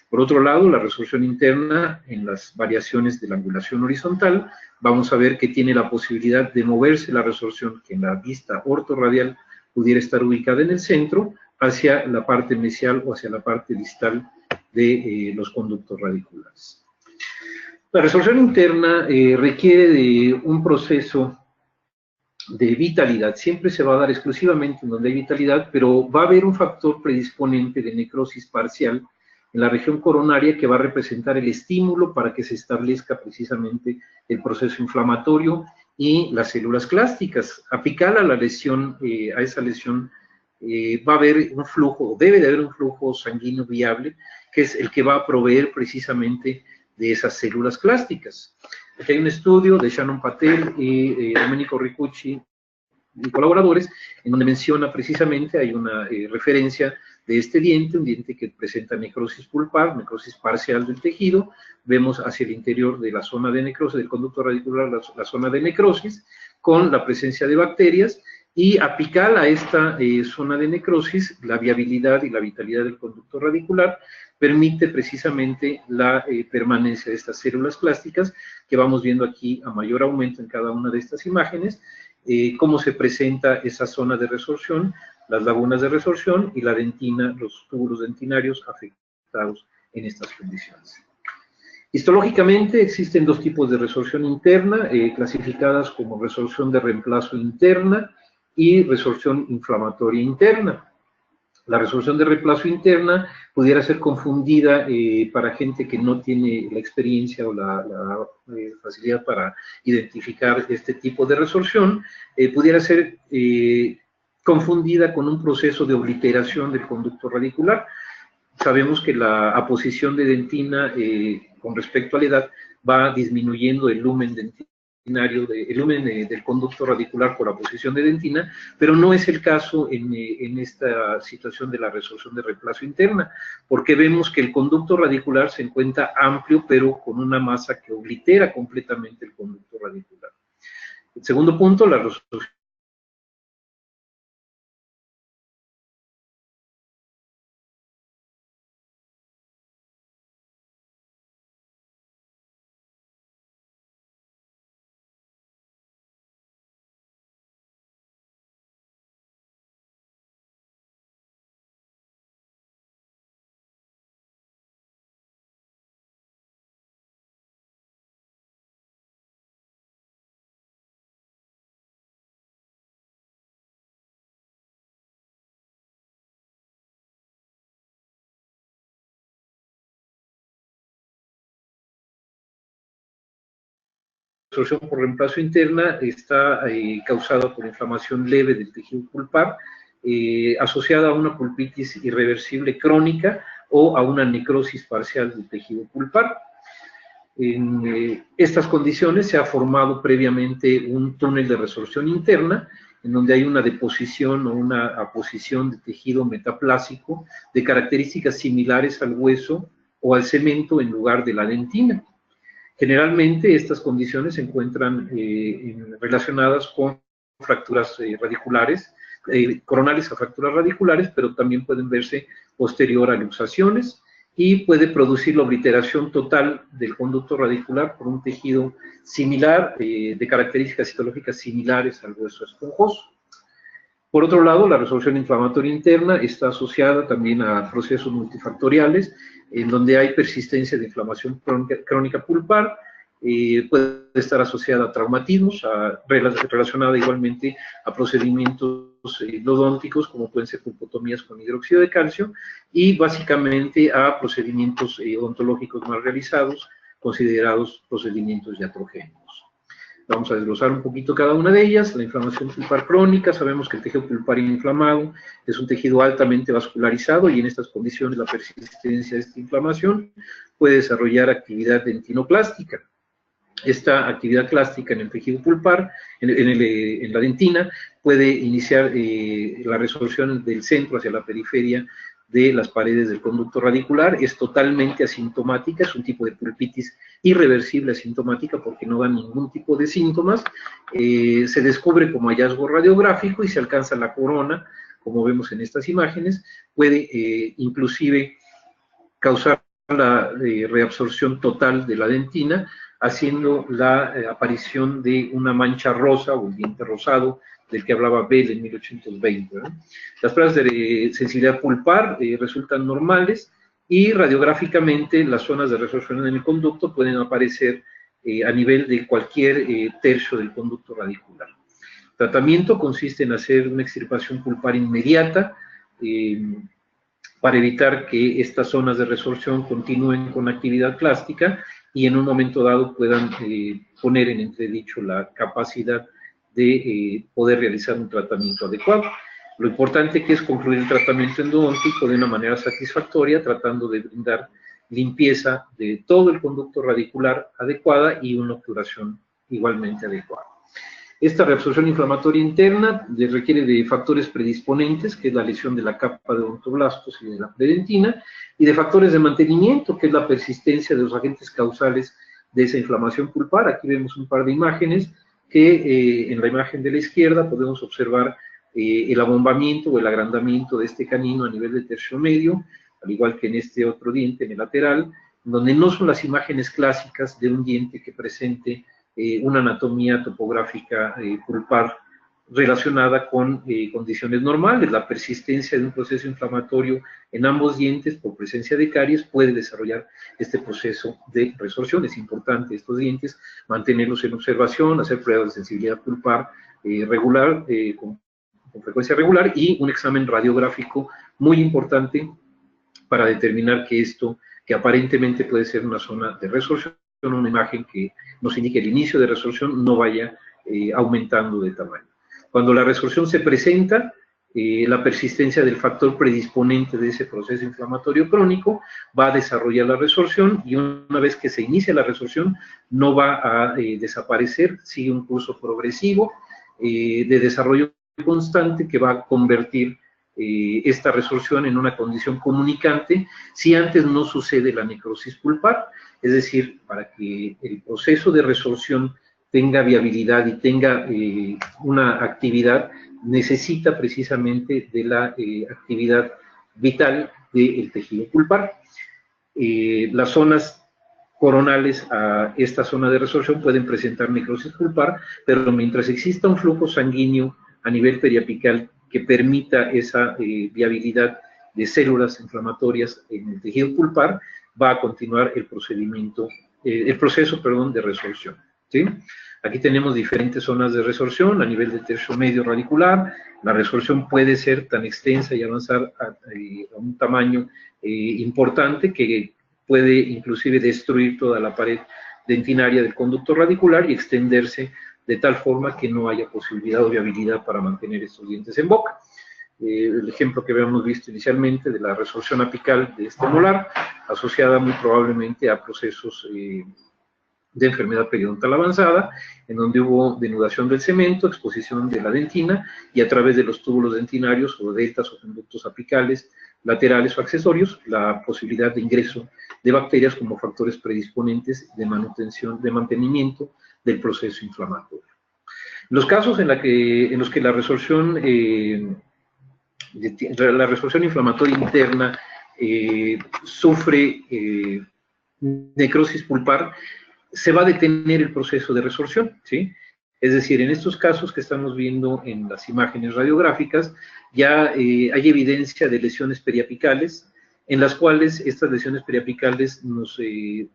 Por otro lado, la resorción interna, en las variaciones de la angulación horizontal, vamos a ver que tiene la posibilidad de moverse la resorción, que en la vista ortorradial pudiera estar ubicada en el centro, hacia la parte mesial o hacia la parte distal de los conductos radiculares. La resorción interna requiere de un proceso de vitalidad. Siempre se va a dar exclusivamente en donde hay vitalidad, pero va a haber un factor predisponente de necrosis parcial en la región coronaria que va a representar el estímulo para que se establezca precisamente el proceso inflamatorio y las células clásticas. Apical a la lesión, a esa lesión, va a haber un flujo, debe de haber un flujo sanguíneo viable, que es el que va a proveer precisamente de esas células clásticas. Aquí hay un estudio de Shannon Patel y Domenico Ricucci y colaboradores, en donde menciona precisamente, hay una referencia de este diente, un diente que presenta necrosis pulpar, necrosis parcial del tejido. Vemos hacia el interior de la zona de necrosis, del conducto radicular, la zona de necrosis, con la presencia de bacterias, y apical a esta zona de necrosis, la viabilidad y la vitalidad del conducto radicular permite precisamente la permanencia de estas células plásticas que vamos viendo aquí a mayor aumento en cada una de estas imágenes, cómo se presenta esa zona de resorción, las lagunas de resorción y la dentina, los túbulos dentinarios afectados en estas condiciones. Histológicamente existen dos tipos de resorción interna, clasificadas como resorción de reemplazo interna y resorción inflamatoria interna. La resorción de reemplazo interna pudiera ser confundida para gente que no tiene la experiencia o la facilidad para identificar este tipo de resorción, pudiera ser confundida con un proceso de obliteración del conducto radicular. Sabemos que la aposición de dentina con respecto a la edad va disminuyendo el lumen dentinario, el lumen del conducto radicular por aposición de dentina, pero no es el caso en esta situación de la resorción de reemplazo interna, porque vemos que el conducto radicular se encuentra amplio, pero con una masa que oblitera completamente el conducto radicular. El segundo punto, la resorción por reemplazo interna está causada por inflamación leve del tejido pulpar, asociada a una pulpitis irreversible crónica o a una necrosis parcial del tejido pulpar. En estas condiciones se ha formado previamente un túnel de resorción interna, en donde hay una deposición o una aposición de tejido metaplásico de características similares al hueso o al cemento en lugar de la dentina. Generalmente estas condiciones se encuentran relacionadas con fracturas radiculares, coronales a fracturas radiculares, pero también pueden verse posterior a luxaciones, y puede producir la obliteración total del conducto radicular por un tejido similar, de características histológicas similares al hueso esponjoso. Por otro lado, la resolución inflamatoria interna está asociada también a procesos multifactoriales, en donde hay persistencia de inflamación crónica pulpar, puede estar asociada a traumatismos, relacionada igualmente a procedimientos endodónticos, como pueden ser pulpotomías con hidróxido de calcio, y básicamente a procedimientos odontológicos mal realizados, considerados procedimientos iatrogénicos. Vamos a desglosar un poquito cada una de ellas. La inflamación pulpar crónica, sabemos que el tejido pulpar inflamado es un tejido altamente vascularizado, y en estas condiciones la persistencia de esta inflamación puede desarrollar actividad dentinoplástica. Esta actividad clástica en el tejido pulpar, en la dentina, puede iniciar la resorción del centro hacia la periferia de las paredes del conducto radicular. Es totalmente asintomática, es un tipo de pulpitis irreversible asintomática porque no da ningún tipo de síntomas. Se descubre como hallazgo radiográfico y se alcanza la corona, como vemos en estas imágenes. Puede inclusive causar la reabsorción total de la dentina, haciendo la aparición de una mancha rosa o el diente rosado del que hablaba Bell en 1820. ¿no? Las pruebas de sensibilidad pulpar resultan normales, y radiográficamente las zonas de resorción en el conducto pueden aparecer a nivel de cualquier tercio del conducto radicular. El tratamiento consiste en hacer una extirpación pulpar inmediata para evitar que estas zonas de resorción continúen con actividad plástica y en un momento dado puedan poner en entredicho la capacidad de poder realizar un tratamiento adecuado. Lo importante que es concluir el tratamiento endodóntico de una manera satisfactoria, tratando de brindar limpieza de todo el conducto radicular adecuada y una obturación igualmente adecuada. Esta reabsorción inflamatoria interna requiere de factores predisponentes, que es la lesión de la capa de odontoblastos y de la predentina, y de factores de mantenimiento, que es la persistencia de los agentes causales de esa inflamación pulpar. Aquí vemos un par de imágenes que en la imagen de la izquierda podemos observar el abombamiento o el agrandamiento de este canino a nivel de tercio medio, al igual que en este otro diente, en el lateral, donde no son las imágenes clásicas de un diente que presente una anatomía topográfica pulpar relacionada con condiciones normales. La persistencia de un proceso inflamatorio en ambos dientes por presencia de caries puede desarrollar este proceso de resorción. Es importante estos dientes mantenerlos en observación, hacer pruebas de sensibilidad pulpar regular, con frecuencia regular, y un examen radiográfico muy importante para determinar que esto, que aparentemente puede ser una zona de resorción, una imagen que nos indique el inicio de resorción, no vaya aumentando de tamaño. Cuando la resorción se presenta, la persistencia del factor predisponente de ese proceso inflamatorio crónico va a desarrollar la resorción, y una vez que se inicia la resorción no va a desaparecer, sigue un curso progresivo de desarrollo constante que va a convertir esta resorción en una condición comunicante si antes no sucede la necrosis pulpar. Es decir, para que el proceso de resorción tenga viabilidad y tenga una actividad, necesita precisamente de la actividad vital del tejido pulpar. Las zonas coronales a esta zona de resorción pueden presentar necrosis pulpar, pero mientras exista un flujo sanguíneo a nivel periapical que permita esa viabilidad de células inflamatorias en el tejido pulpar, va a continuar el procedimiento, el proceso de resorción, ¿sí? Aquí tenemos diferentes zonas de resorción a nivel de tercio medio radicular. La resorción puede ser tan extensa y avanzar a un tamaño importante que puede inclusive destruir toda la pared dentinaria del conducto radicular y extenderse de tal forma que no haya posibilidad o viabilidad para mantener estos dientes en boca. El ejemplo que habíamos visto inicialmente de la resorción apical de este molar, asociada muy probablemente a procesos de enfermedad periodontal avanzada, en donde hubo denudación del cemento, exposición de la dentina, y a través de los túbulos dentinarios o deltas o conductos apicales, laterales o accesorios, la posibilidad de ingreso de bacterias como factores predisponentes de manutención, de mantenimiento del proceso inflamatorio. Los casos en los que la resorción inflamatoria interna sufre necrosis pulpar, se va a detener el proceso de resorción, ¿sí? Es decir, en estos casos que estamos viendo en las imágenes radiográficas, ya hay evidencia de lesiones periapicales, en las cuales estas lesiones periapicales nos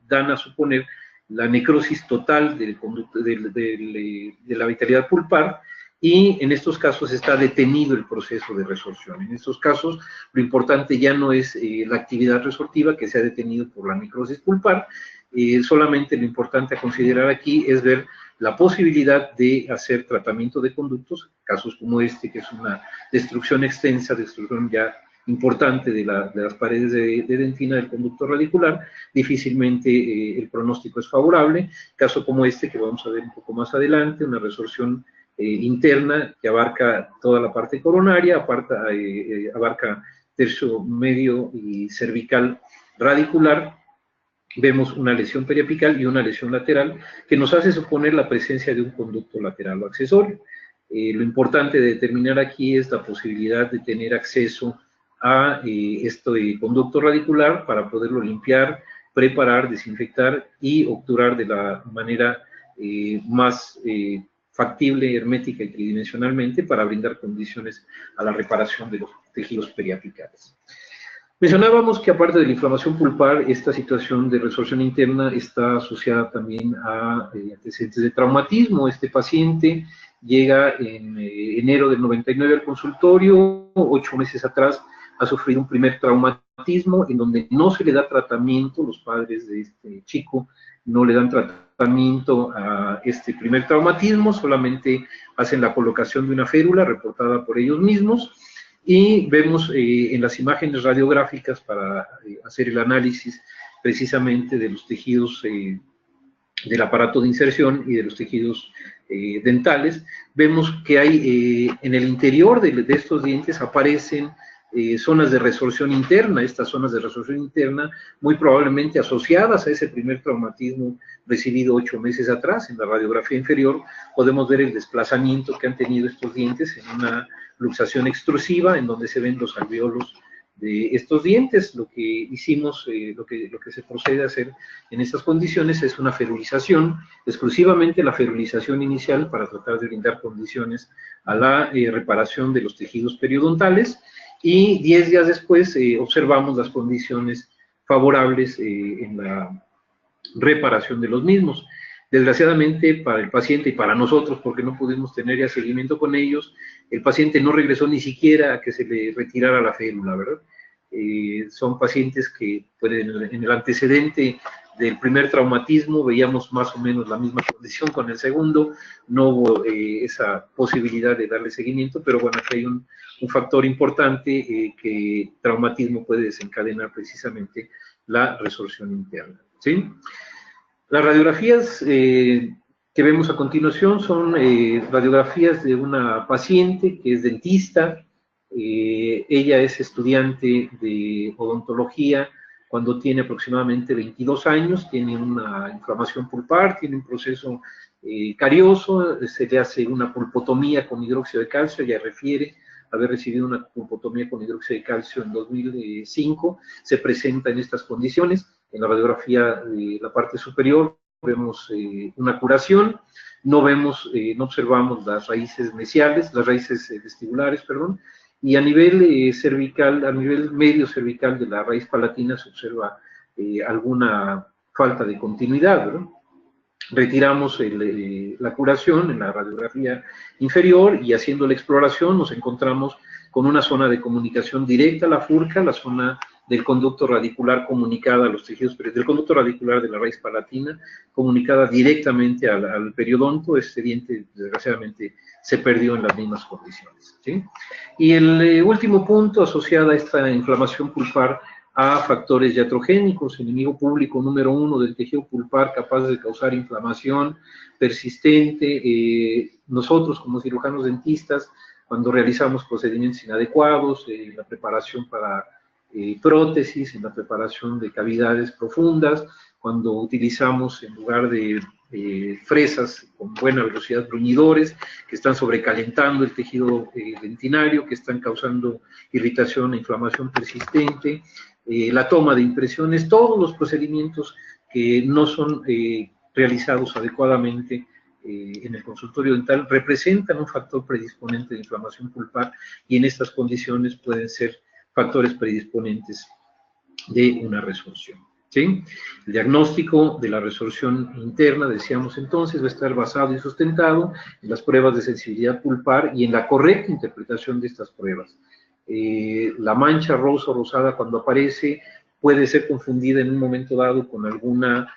dan a suponer la necrosis total del conducto, de la vitalidad pulpar, y en estos casos está detenido el proceso de resorción. En estos casos, lo importante ya no es la actividad resortiva que se ha detenido por la necrosis pulpar, solamente lo importante a considerar aquí es ver la posibilidad de hacer tratamiento de conductos, casos como este, que es una destrucción extensa, destrucción ya importante de las paredes de dentina del conducto radicular. Difícilmente el pronóstico es favorable. Caso como este, que vamos a ver un poco más adelante, una resorción interna que abarca toda la parte coronaria, abarca tercio medio y cervical radicular. Vemos una lesión periapical y una lesión lateral que nos hace suponer la presencia de un conducto lateral o accesorio. Lo importante de determinar aquí es la posibilidad de tener acceso a este conducto radicular para poderlo limpiar, preparar, desinfectar y obturar de la manera más factible, hermética y tridimensionalmente para brindar condiciones a la reparación de los tejidos periapicales. Mencionábamos que aparte de la inflamación pulpar, esta situación de resorción interna está asociada también a antecedentes de traumatismo. Este paciente llega en enero del 99 al consultorio, 8 meses atrás ha sufrido un primer traumatismo en donde no se le da tratamiento, los padres de este chico no le dan tratamiento a este primer traumatismo, solamente hacen la colocación de una férula reportada por ellos mismos, y vemos en las imágenes radiográficas para hacer el análisis precisamente de los tejidos del aparato de inserción y de los tejidos dentales, vemos que hay en el interior de estos dientes aparecen zonas de resorción interna. Estas zonas de resorción interna muy probablemente asociadas a ese primer traumatismo recibido 8 meses atrás. En la radiografía inferior podemos ver el desplazamiento que han tenido estos dientes en una luxación extrusiva, en donde se ven los alveolos de estos dientes. Lo que hicimos, lo que se procede a hacer en estas condiciones es una ferulización, exclusivamente la ferulización inicial para tratar de brindar condiciones a la reparación de los tejidos periodontales, y 10 días después observamos las condiciones favorables en la reparación de los mismos. Desgraciadamente para el paciente y para nosotros, porque no pudimos tener ya seguimiento con ellos, el paciente no regresó ni siquiera a que se le retirara la férula, ¿verdad? Son pacientes que pues, en el antecedente del primer traumatismo veíamos más o menos la misma condición con el segundo, no hubo esa posibilidad de darle seguimiento, pero bueno, aquí hay un factor importante que traumatismo puede desencadenar precisamente la resorción interna, ¿sí? Las radiografías que vemos a continuación son radiografías de una paciente que es dentista. Ella es estudiante de odontología cuando tiene aproximadamente 22 años, tiene una inflamación pulpar, tiene un proceso carioso, se le hace una pulpotomía con hidróxido de calcio. Ella refiere haber recibido una pulpotomía con hidróxido de calcio en 2005, se presenta en estas condiciones. En la radiografía de la parte superior vemos una curación, no observamos las raíces mesiales, las raíces vestibulares, perdón, y a nivel cervical, a nivel medio cervical de la raíz palatina se observa alguna falta de continuidad, ¿verdad? Retiramos la curación en la radiografía inferior y haciendo la exploración nos encontramos con una zona de comunicación directa a la furca, la zona del conducto radicular comunicada a los tejidos, del conducto radicular de la raíz palatina, comunicada directamente al periodonto. Este diente, desgraciadamente, se perdió en las mismas condiciones, ¿sí? Y el último punto asociado a esta inflamación pulpar a factores iatrogénicos, enemigo público número 1 del tejido pulpar capaz de causar inflamación persistente. Nosotros como cirujanos dentistas, cuando realizamos procedimientos inadecuados, la preparación para prótesis, en la preparación de cavidades profundas, cuando utilizamos en lugar de fresas con buena velocidad bruñidores que están sobrecalentando el tejido dentinario, que están causando irritación e inflamación persistente, la toma de impresiones, todos los procedimientos que no son realizados adecuadamente en el consultorio dental representan un factor predisponente de inflamación pulpar, y en estas condiciones pueden ser factores predisponentes de una resorción, ¿sí? El diagnóstico de la resorción interna, decíamos entonces, va a estar basado y sustentado en las pruebas de sensibilidad pulpar y en la correcta interpretación de estas pruebas. La mancha rosa o rosada cuando aparece puede ser confundida en un momento dado con alguna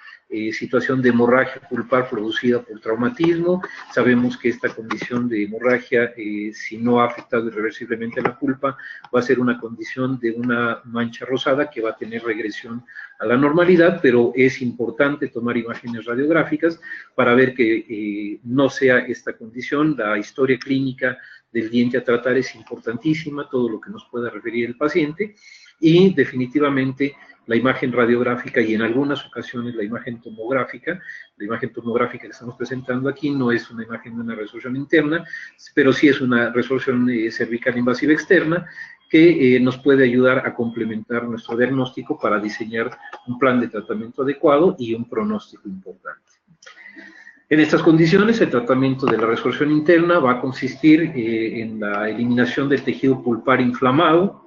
situación de hemorragia pulpar producida por traumatismo. Sabemos que esta condición de hemorragia, si no ha afectado irreversiblemente a la pulpa, va a ser una condición de una mancha rosada que va a tener regresión a la normalidad, pero es importante tomar imágenes radiográficas para ver que no sea esta condición. La historia clínica del diente a tratar es importantísima, todo lo que nos pueda referir el paciente, y definitivamente la imagen radiográfica y en algunas ocasiones la imagen tomográfica que estamos presentando aquí no es una imagen de una resorción interna, pero sí es una resorción cervical invasiva externa que nos puede ayudar a complementar nuestro diagnóstico para diseñar un plan de tratamiento adecuado y un pronóstico importante. En estas condiciones, el tratamiento de la resorción interna va a consistir en la eliminación del tejido pulpar inflamado,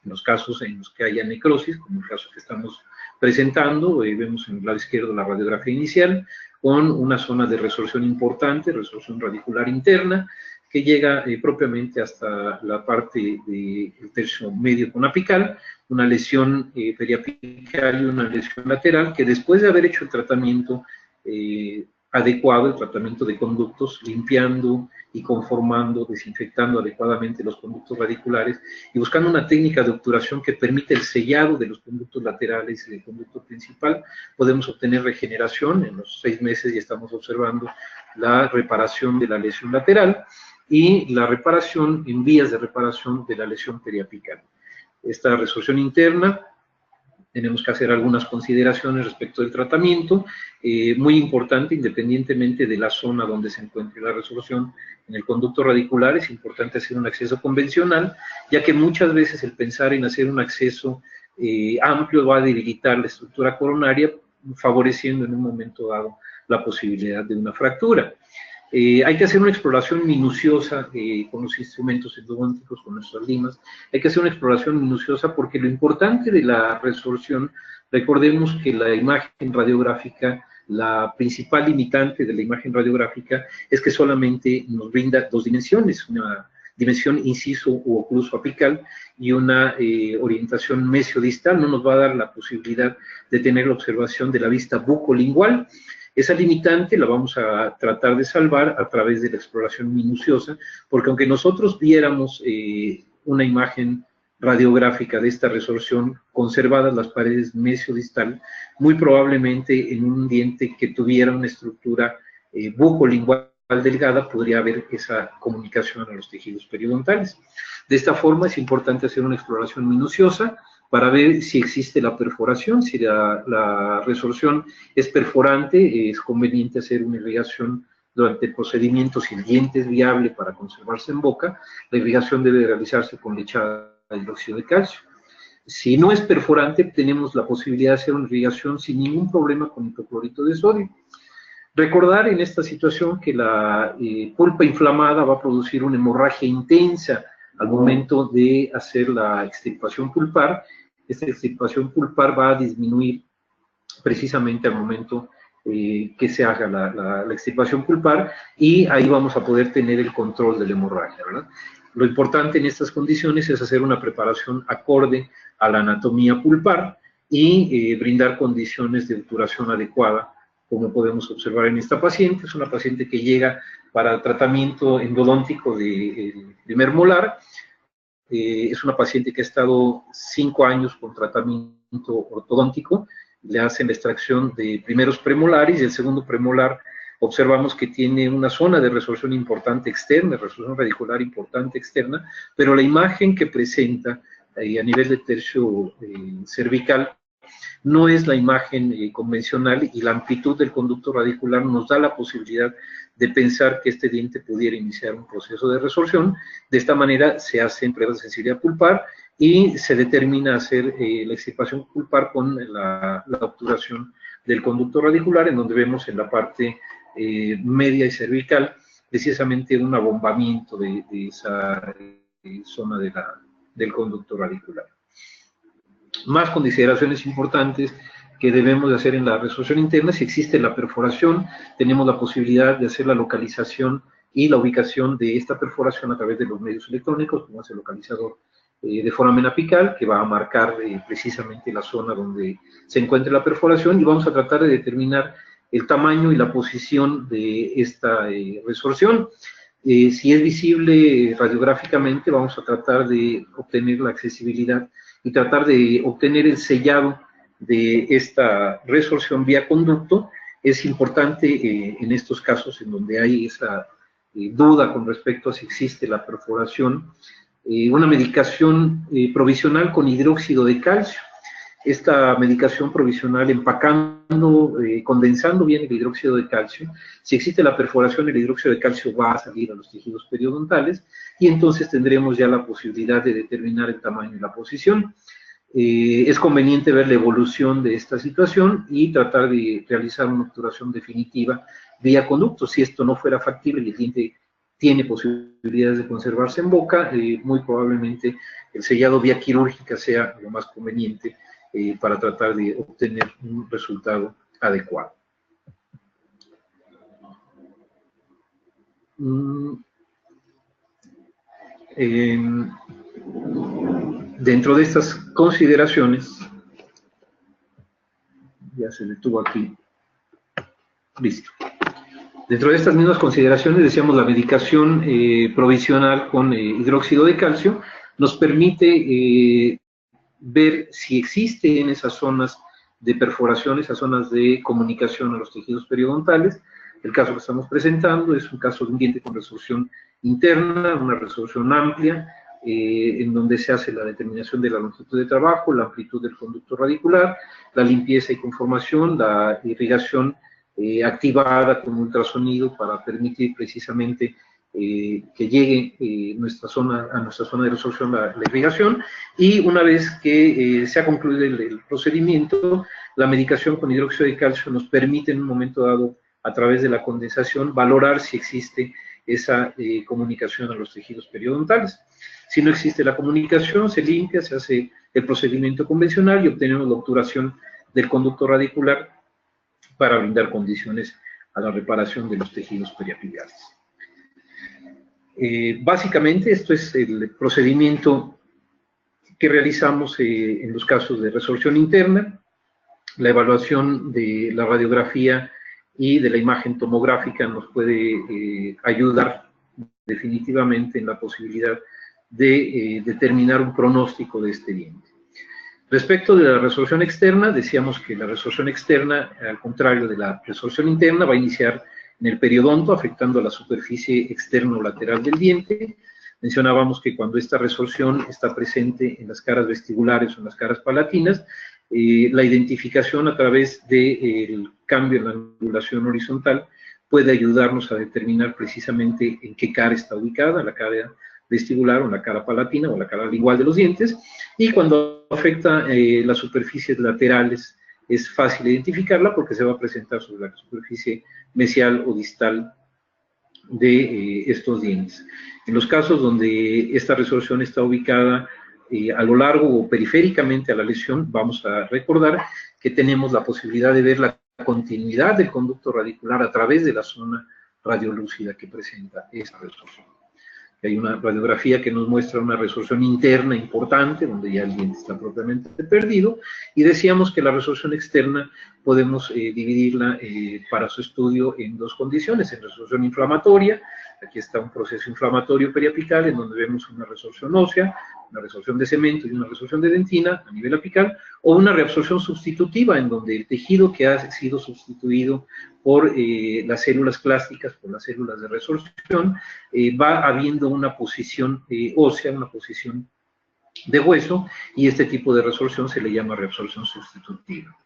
en los casos en los que haya necrosis, como el caso que estamos presentando. Vemos en el lado izquierdo la radiografía inicial, con una zona de resorción importante, resorción radicular interna, que llega propiamente hasta la parte del tercio medio conapical, una lesión periapical y una lesión lateral, que después de haber hecho el tratamiento adecuado el tratamiento de conductos, limpiando y conformando, desinfectando adecuadamente los conductos radiculares y buscando una técnica de obturación que permite el sellado de los conductos laterales y del conducto principal. Podemos obtener regeneración. En los 6 meses ya estamos observando la reparación de la lesión lateral y la reparación en vías de reparación de la lesión periapical. Esta resorción interna, tenemos que hacer algunas consideraciones respecto del tratamiento, muy importante, independientemente de la zona donde se encuentre la resorción. En el conducto radicular es importante hacer un acceso convencional, ya que muchas veces el pensar en hacer un acceso amplio va a debilitar la estructura coronaria, favoreciendo en un momento dado la posibilidad de una fractura. Hay que hacer una exploración minuciosa con los instrumentos endodónticos, con nuestras limas. Hay que hacer una exploración minuciosa porque lo importante de la resorción, recordemos que la imagen radiográfica, la principal limitante de la imagen radiográfica es que solamente nos brinda 2 dimensiones, una dimensión inciso u ocluso apical y una orientación mesiodistal. No nos va a dar la posibilidad de tener la observación de la vista bucolingual. Esa limitante la vamos a tratar de salvar a través de la exploración minuciosa, porque aunque nosotros viéramos una imagen radiográfica de esta resorción, conservadas las paredes mesiodistal, muy probablemente en un diente que tuviera una estructura bucolingual delgada podría haber esa comunicación a los tejidos periodontales. De esta forma es importante hacer una exploración minuciosa para ver si existe la perforación. Si la resorción es perforante, es conveniente hacer una irrigación durante el procedimiento. Si el diente es viable para conservarse en boca, la irrigación debe realizarse con lechada de hidróxido de calcio. Si no es perforante, tenemos la posibilidad de hacer una irrigación sin ningún problema con hipoclorito de sodio. Recordar en esta situación que la pulpa inflamada va a producir una hemorragia intensa al momento de hacer la extirpación pulpar. Esta extirpación pulpar va a disminuir precisamente al momento que se haga la extirpación pulpar, y ahí vamos a poder tener el control de la hemorragia, ¿verdad? Lo importante en estas condiciones es hacer una preparación acorde a la anatomía pulpar y brindar condiciones de obturación adecuada, como podemos observar en esta paciente. Es una paciente que llega para tratamiento endodóntico de primer molar. Es una paciente que ha estado 5 años con tratamiento ortodóntico. Le hacen la extracción de primeros premolares y el segundo premolar observamos que tiene una zona de resorción importante externa, resorción radicular importante externa, pero la imagen que presenta a nivel de tercio cervical no es la imagen convencional, y la amplitud del conducto radicular nos da la posibilidad de pensar que este diente pudiera iniciar un proceso de resorción. De esta manera se hacen pruebas de sensibilidad pulpar y se determina hacer la extirpación pulpar con la obturación del conducto radicular, en donde vemos en la parte media y cervical precisamente un abombamiento de esa zona del conducto radicular. Más consideraciones importantes que debemos de hacer en la resorción interna: si existe la perforación, tenemos la posibilidad de hacer la localización y la ubicación de esta perforación a través de los medios electrónicos, como es el localizador de foramen apical, que va a marcar precisamente la zona donde se encuentra la perforación, y vamos a tratar de determinar el tamaño y la posición de esta resorción. Si es visible radiográficamente, vamos a tratar de obtener la accesibilidad y tratar de obtener el sellado de esta resorción vía conducto. Es importante en estos casos en donde hay esa duda con respecto a si existe la perforación, una medicación provisional con hidróxido de calcio. Esta medicación provisional, empacando, condensando bien el hidróxido de calcio, si existe la perforación, el hidróxido de calcio va a salir a los tejidos periodontales, y entonces tendremos ya la posibilidad de determinar el tamaño y la posición. Es conveniente ver la evolución de esta situación y tratar de realizar una obturación definitiva vía conducto. Si esto no fuera factible y el diente tiene posibilidades de conservarse en boca, muy probablemente el sellado vía quirúrgica sea lo más conveniente para tratar de obtener un resultado adecuado. Dentro de estas consideraciones, ya se detuvo aquí, listo. Dentro de estas mismas consideraciones, decíamos, la medicación provisional con hidróxido de calcio nos permite ver si existe en esas zonas de perforación, esas zonas de comunicación a los tejidos periodontales. El caso que estamos presentando es un caso de un diente con resolución interna, una resolución amplia, en donde se hace la determinación de la longitud de trabajo, la amplitud del conducto radicular, la limpieza y conformación, la irrigación activada con ultrasonido para permitir precisamente que llegue a nuestra zona de resolución la irrigación, y una vez que se ha concluido el procedimiento, la medicación con hidróxido de calcio nos permite en un momento dado, a través de la condensación, valorar si existe esa comunicación a los tejidos periodontales. Si no existe la comunicación, se limpia, se hace el procedimiento convencional y obtenemos la obturación del conducto radicular para brindar condiciones a la reparación de los tejidos periapilares. Básicamente, esto es el procedimiento que realizamos en los casos de resolución interna. La evaluación de la radiografía y de la imagen tomográfica nos puede ayudar definitivamente en la posibilidad de determinar un pronóstico de este diente. Respecto de la resolución externa, decíamos que la resolución externa, al contrario de la resolución interna, va a iniciar en el periodonto, afectando a la superficie externa o lateral del diente. Mencionábamos que cuando esta resolución está presente en las caras vestibulares o en las caras palatinas, la identificación a través del cambio en la angulación horizontal puede ayudarnos a determinar precisamente en qué cara está ubicada, la cara vestibular o la cara palatina o la cara lingual de los dientes, y cuando afecta las superficies laterales es fácil identificarla porque se va a presentar sobre la superficie mesial o distal de estos dientes. En los casos donde esta resolución está ubicada a lo largo o periféricamente a la lesión, vamos a recordar que tenemos la posibilidad de ver la continuidad del conducto radicular a través de la zona radiolúcida que presenta esta resolución. Hay una radiografía que nos muestra una resolución interna importante, donde ya el diente está propiamente perdido, y decíamos que la resolución externa podemos dividirla para su estudio en dos condiciones: en resolución inflamatoria. Aquí está un proceso inflamatorio periapical en donde vemos una resolución ósea, una resolución de cemento y una resolución de dentina a nivel apical, o una reabsorción sustitutiva en donde el tejido que ha sido sustituido por las células clásticas, por las células de resorción, va habiendo una posición ósea, una posición de hueso, y este tipo de resorción se le llama reabsorción sustitutiva.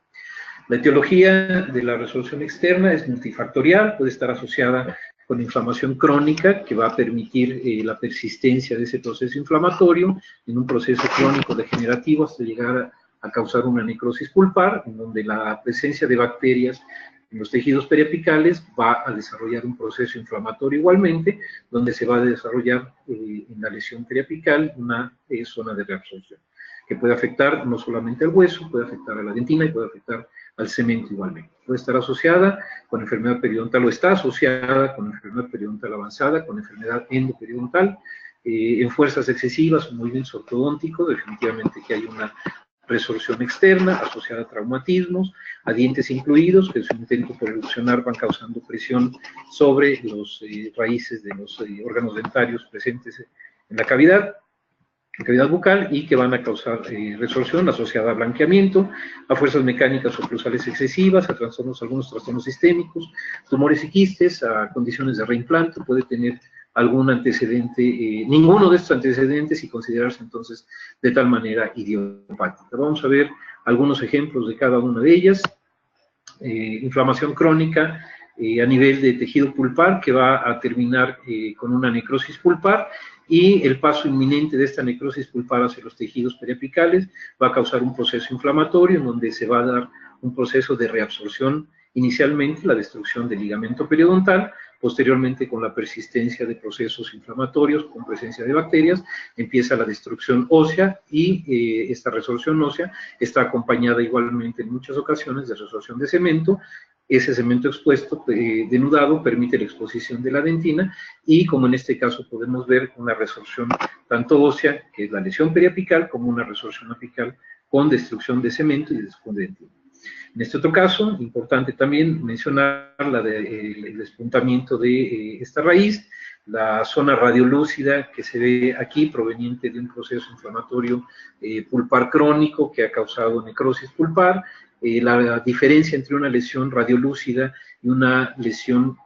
La etiología de la resolución externa es multifactorial, puede estar asociada con inflamación crónica, que va a permitir la persistencia de ese proceso inflamatorio en un proceso crónico degenerativo hasta llegar a causar una necrosis pulpar, en donde la presencia de bacterias en los tejidos periapicales va a desarrollar un proceso inflamatorio igualmente, donde se va a desarrollar en la lesión periapical una zona de reabsorción, que puede afectar no solamente al hueso, puede afectar a la dentina y puede afectar al cemento igualmente. Puede estar asociada con enfermedad periodontal, o está asociada con enfermedad periodontal avanzada, con enfermedad endoperiodontal, en fuerzas excesivas o movimientos ortodónticos, definitivamente que hay una resolución externa asociada a traumatismos, a dientes incluidos, que en su intento por erupcionar van causando presión sobre los raíces de los órganos dentarios presentes en la cavidad bucal, y que van a causar resolución asociada a blanqueamiento, a fuerzas mecánicas o oclusales excesivas, a trastornos, algunos trastornos sistémicos, tumores y quistes, a condiciones de reimplante. Puede tener algún antecedente, ninguno de estos antecedentes, y considerarse entonces de tal manera idiopática. Vamos a ver algunos ejemplos de cada una de ellas. Inflamación crónica a nivel de tejido pulpar, que va a terminar con una necrosis pulpar, y el paso inminente de esta necrosis pulpar hacia los tejidos periapicales va a causar un proceso inflamatorio en donde se va a dar un proceso de reabsorción, inicialmente la destrucción del ligamento periodontal, posteriormente con la persistencia de procesos inflamatorios con presencia de bacterias, empieza la destrucción ósea, y esta resolución ósea está acompañada igualmente en muchas ocasiones de resolución de cemento. Ese cemento expuesto, denudado, permite la exposición de la dentina, y como en este caso podemos ver una resolución tanto ósea, que es la lesión periapical, como una resolución apical con destrucción de cemento y destrucción de dentina. En este otro caso, importante también mencionar el despuntamiento de esta raíz, la zona radiolúcida que se ve aquí, proveniente de un proceso inflamatorio pulpar crónico que ha causado necrosis pulpar, la diferencia entre una lesión radiolúcida y una lesión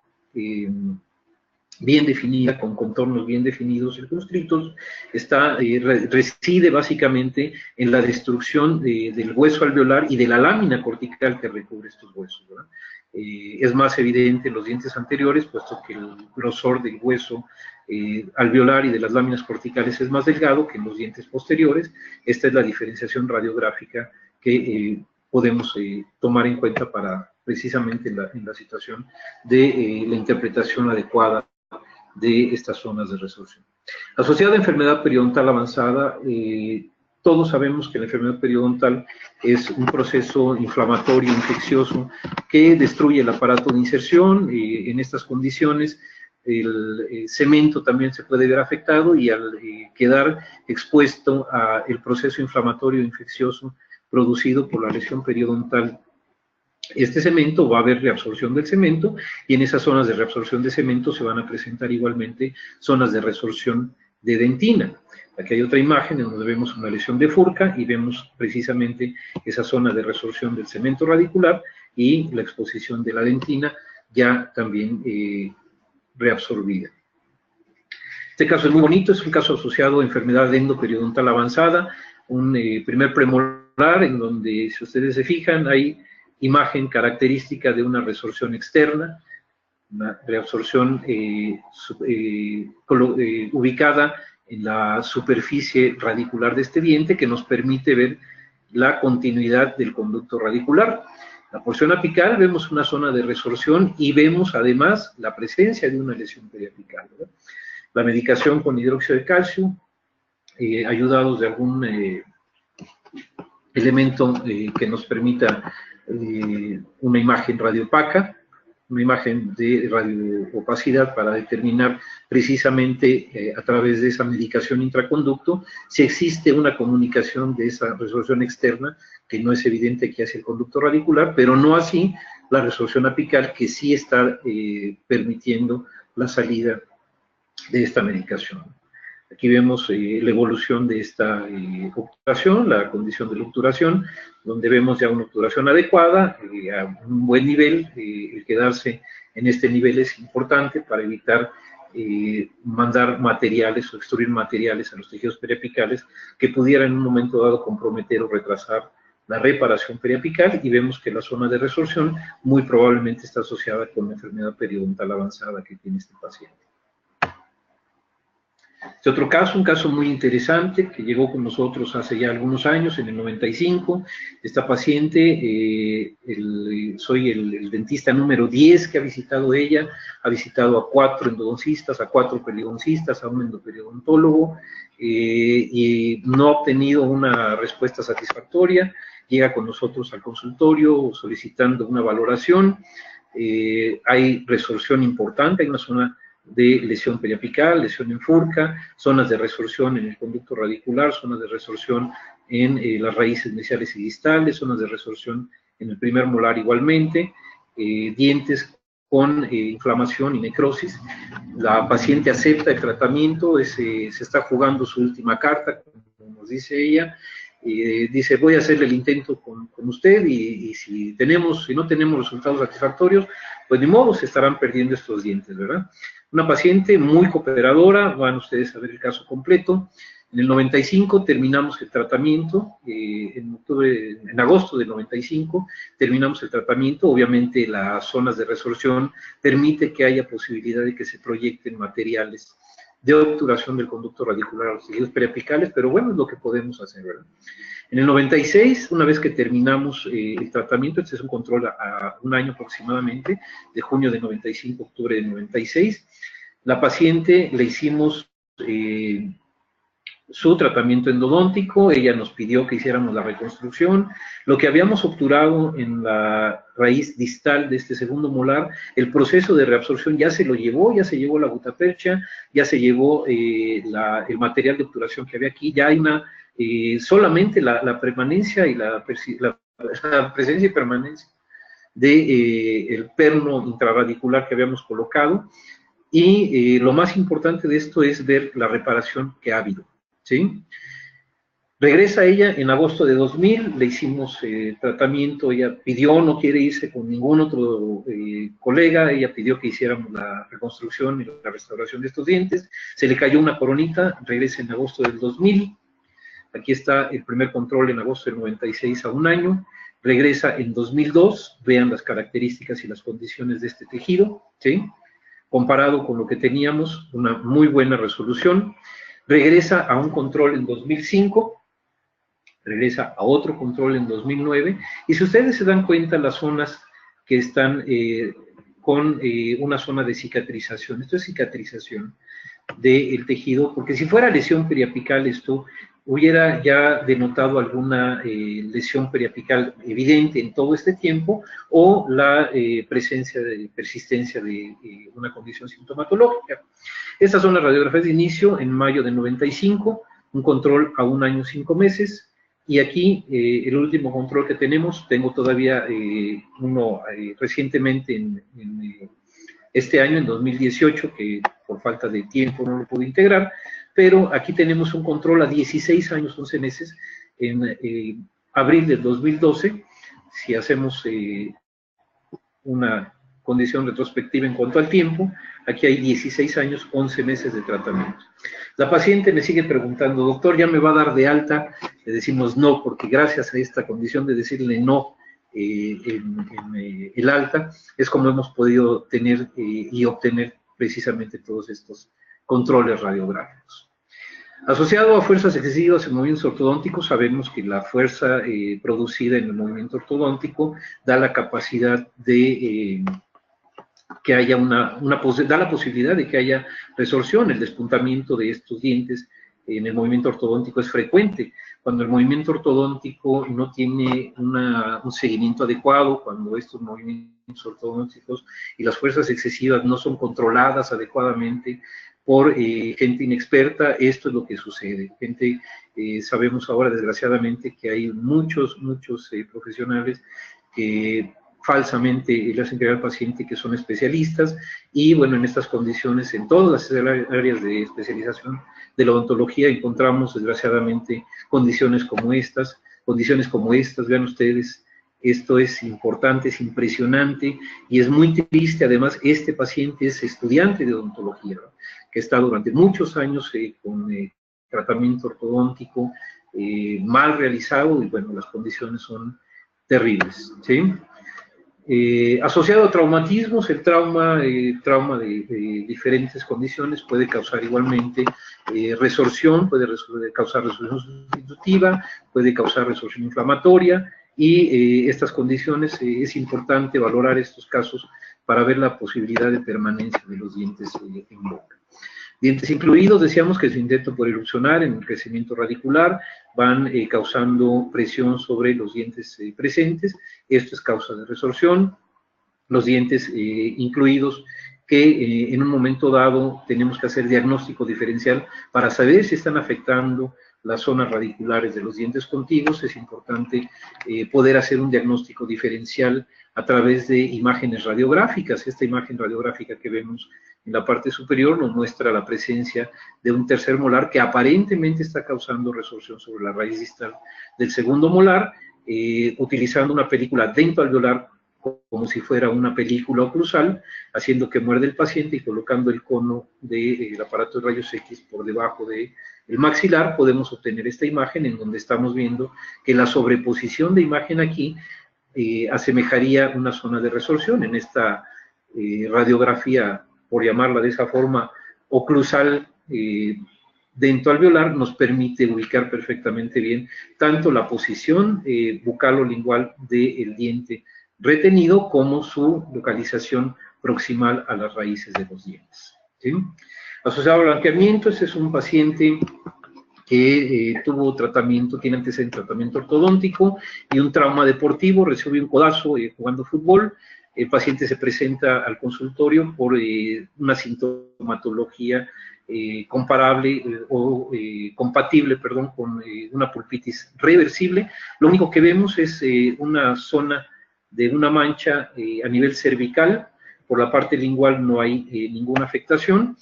bien definida, con contornos bien definidos, circunscritos, reside básicamente en la destrucción del hueso alveolar y de la lámina cortical que recubre estos huesos, ¿verdad? Es más evidente en los dientes anteriores, puesto que el grosor del hueso alveolar y de las láminas corticales es más delgado que en los dientes posteriores. Esta es la diferenciación radiográfica que podemos tomar en cuenta para precisamente en la situación de la interpretación adecuada de estas zonas de resorción. Asociada a enfermedad periodontal avanzada, todos sabemos que la enfermedad periodontal es un proceso inflamatorio, infeccioso, que destruye el aparato de inserción. En estas condiciones, el cemento también se puede ver afectado y al quedar expuesto al proceso inflamatorio infeccioso producido por la lesión periodontal, este cemento, va a haber reabsorción del cemento, y en esas zonas de reabsorción de cemento se van a presentar igualmente zonas de resorción de dentina. Aquí hay otra imagen en donde vemos una lesión de Furca y vemos precisamente esa zona de resorción del cemento radicular y la exposición de la dentina ya también reabsorbida. Este caso es muy bonito, es un caso asociado a enfermedad endoperiodontal avanzada, un primer premolar en donde, si ustedes se fijan, hay imagen característica de una resorción externa, una reabsorción ubicada en la superficie radicular de este diente, que nos permite ver la continuidad del conducto radicular. La porción apical, vemos una zona de resorción y vemos además la presencia de una lesión periapical, ¿verdad? La medicación con hidróxido de calcio, ayudados de algún elemento que nos permita una imagen radiopaca, una imagen de radioopacidad para determinar precisamente a través de esa medicación intraconducto si existe una comunicación de esa resorción externa, que no es evidente que hacia el conducto radicular, pero no así la resorción apical, que sí está permitiendo la salida de esta medicación. Aquí vemos la evolución de esta obturación, la condición de la obturación, donde vemos ya una obturación adecuada, a un buen nivel. El quedarse en este nivel es importante para evitar mandar materiales o extruir materiales a los tejidos periapicales que pudieran en un momento dado comprometer o retrasar la reparación periapical, y vemos que la zona de resorción muy probablemente está asociada con la enfermedad periodontal avanzada que tiene este paciente. Este otro caso, un caso muy interesante que llegó con nosotros hace ya algunos años, en el 95. Esta paciente, soy el dentista número 10 que ha visitado ella, ha visitado a 4 endodoncistas, a 4 periodoncistas, a un endoperiodontólogo, y no ha obtenido una respuesta satisfactoria. Llega con nosotros al consultorio solicitando una valoración. Hay resorción importante, hay una zona de lesión periapical, lesión en Furca, zonas de resorción en el conducto radicular, zonas de resorción en las raíces mesiales y distales, zonas de resorción en el primer molar igualmente, dientes con inflamación y necrosis. La paciente acepta el tratamiento, se está jugando su última carta, como nos dice ella. Dice, voy a hacerle el intento con usted, y si no tenemos resultados satisfactorios, pues ni modo, se estarán perdiendo estos dientes, ¿verdad? Una paciente muy cooperadora, van ustedes a ver el caso completo. En el 95 terminamos el tratamiento, en agosto del 95 terminamos el tratamiento. Obviamente las zonas de resorción permite que haya posibilidad de que se proyecten materiales de obturación del conducto radicular a los tejidos periapicales, pero bueno, es lo que podemos hacer, ¿verdad? En el 96, una vez que terminamos el tratamiento, este es un control a un año aproximadamente, de junio de 95 a octubre de 96, la paciente le hicimos su tratamiento endodóntico. Ella nos pidió que hiciéramos la reconstrucción. Lo que habíamos obturado en la raíz distal de este segundo molar, el proceso de reabsorción ya se lo llevó, ya se llevó la gutapercha, ya se llevó el material de obturación que había aquí. Ya hay solamente la permanencia y la la presencia y permanencia de el perno intraradicular que habíamos colocado, y lo más importante de esto es ver la reparación que ha habido, ¿sí? Regresa ella en agosto de 2000, le hicimos tratamiento, ella pidió, no quiere irse con ningún otro colega, ella pidió que hiciéramos la reconstrucción y la restauración de estos dientes, se le cayó una coronita, regresa en agosto del 2000, aquí está el primer control en agosto del 96 a un año, regresa en 2002, vean las características y las condiciones de este tejido, ¿sí? Comparado con lo que teníamos, una muy buena resolución, regresa a un control en 2005, regresa a otro control en 2009, y si ustedes se dan cuenta, las zonas que están con una zona de cicatrización, esto es cicatrización del tejido, porque si fuera lesión periapical esto hubiera ya denotado alguna lesión periapical evidente en todo este tiempo, o la presencia de persistencia de una condición sintomatológica. Estas son las radiografías de inicio en mayo de 95, un control a 1 año 5 meses, y aquí el último control que tenemos, tengo todavía uno recientemente en este año, en 2018, que por falta de tiempo no lo pude integrar, pero aquí tenemos un control a 16 años, 11 meses, en abril del 2012, si hacemos una condición retrospectiva en cuanto al tiempo, aquí hay 16 años, 11 meses de tratamiento. La paciente me sigue preguntando, doctor, ¿ya me va a dar de alta? Le decimos no, porque gracias a esta condición de decirle no el alta, es como hemos podido tener y obtener precisamente todos estos controles radiográficos. Asociado a fuerzas excesivas en movimientos ortodónticos, sabemos que la fuerza producida en el movimiento ortodóntico da la capacidad de que haya da la posibilidad de que haya resorción. El despuntamiento de estos dientes en el movimiento ortodóntico es frecuente. Cuando el movimiento ortodóntico no tiene un seguimiento adecuado, cuando estos movimientos ortodónticos y las fuerzas excesivas no son controladas adecuadamente por gente inexperta, esto es lo que sucede. Sabemos ahora, desgraciadamente, que hay muchos profesionales que falsamente le hacen creer al paciente que son especialistas, y bueno, en estas condiciones, en todas las áreas de especialización de la odontología, encontramos desgraciadamente condiciones como estas, vean ustedes, esto es importante, es impresionante, y es muy triste. Además, este paciente es estudiante de odontología, ¿no?, que está durante muchos años con tratamiento ortodóntico mal realizado, y bueno, las condiciones son terribles, ¿sí? Asociado a traumatismos, el trauma de diferentes condiciones puede causar igualmente resorción, puede causar resorción sustitutiva, puede causar resorción inflamatoria, y estas condiciones es importante valorar estos casos para ver la posibilidad de permanencia de los dientes en boca. Dientes incluidos, decíamos que su intento por erupcionar en el crecimiento radicular van causando presión sobre los dientes presentes, esto es causa de resorción. Los dientes incluidos, que en un momento dado tenemos que hacer diagnóstico diferencial para saber si están afectando las zonas radiculares de los dientes contiguos. Es importante poder hacer un diagnóstico diferencial a través de imágenes radiográficas. Esta imagen radiográfica que vemos en la parte superior nos muestra la presencia de un tercer molar que aparentemente está causando resorción sobre la raíz distal del segundo molar, utilizando una película dentoalveolar como si fuera una película oclusal, haciendo que muerde el paciente, y colocando el cono del aparato de rayos X por debajo del maxilar, podemos obtener esta imagen en donde estamos viendo que la sobreposición de imagen aquí asemejaría una zona de resorción. En esta radiografía, por llamarla de esa forma, oclusal dentoalveolar, nos permite ubicar perfectamente bien tanto la posición bucalo-lingual del diente retenido como su localización proximal a las raíces de los dientes, ¿sí? Asociado al blanqueamiento, este es un paciente que tuvo tratamiento, tiene antecedente de tratamiento ortodóntico y un trauma deportivo, recibió un codazo jugando fútbol. El paciente se presenta al consultorio por una sintomatología comparable o compatible, perdón, con una pulpitis reversible. Lo único que vemos es una zona de una mancha a nivel cervical. Por la parte lingual no hay ninguna afectación.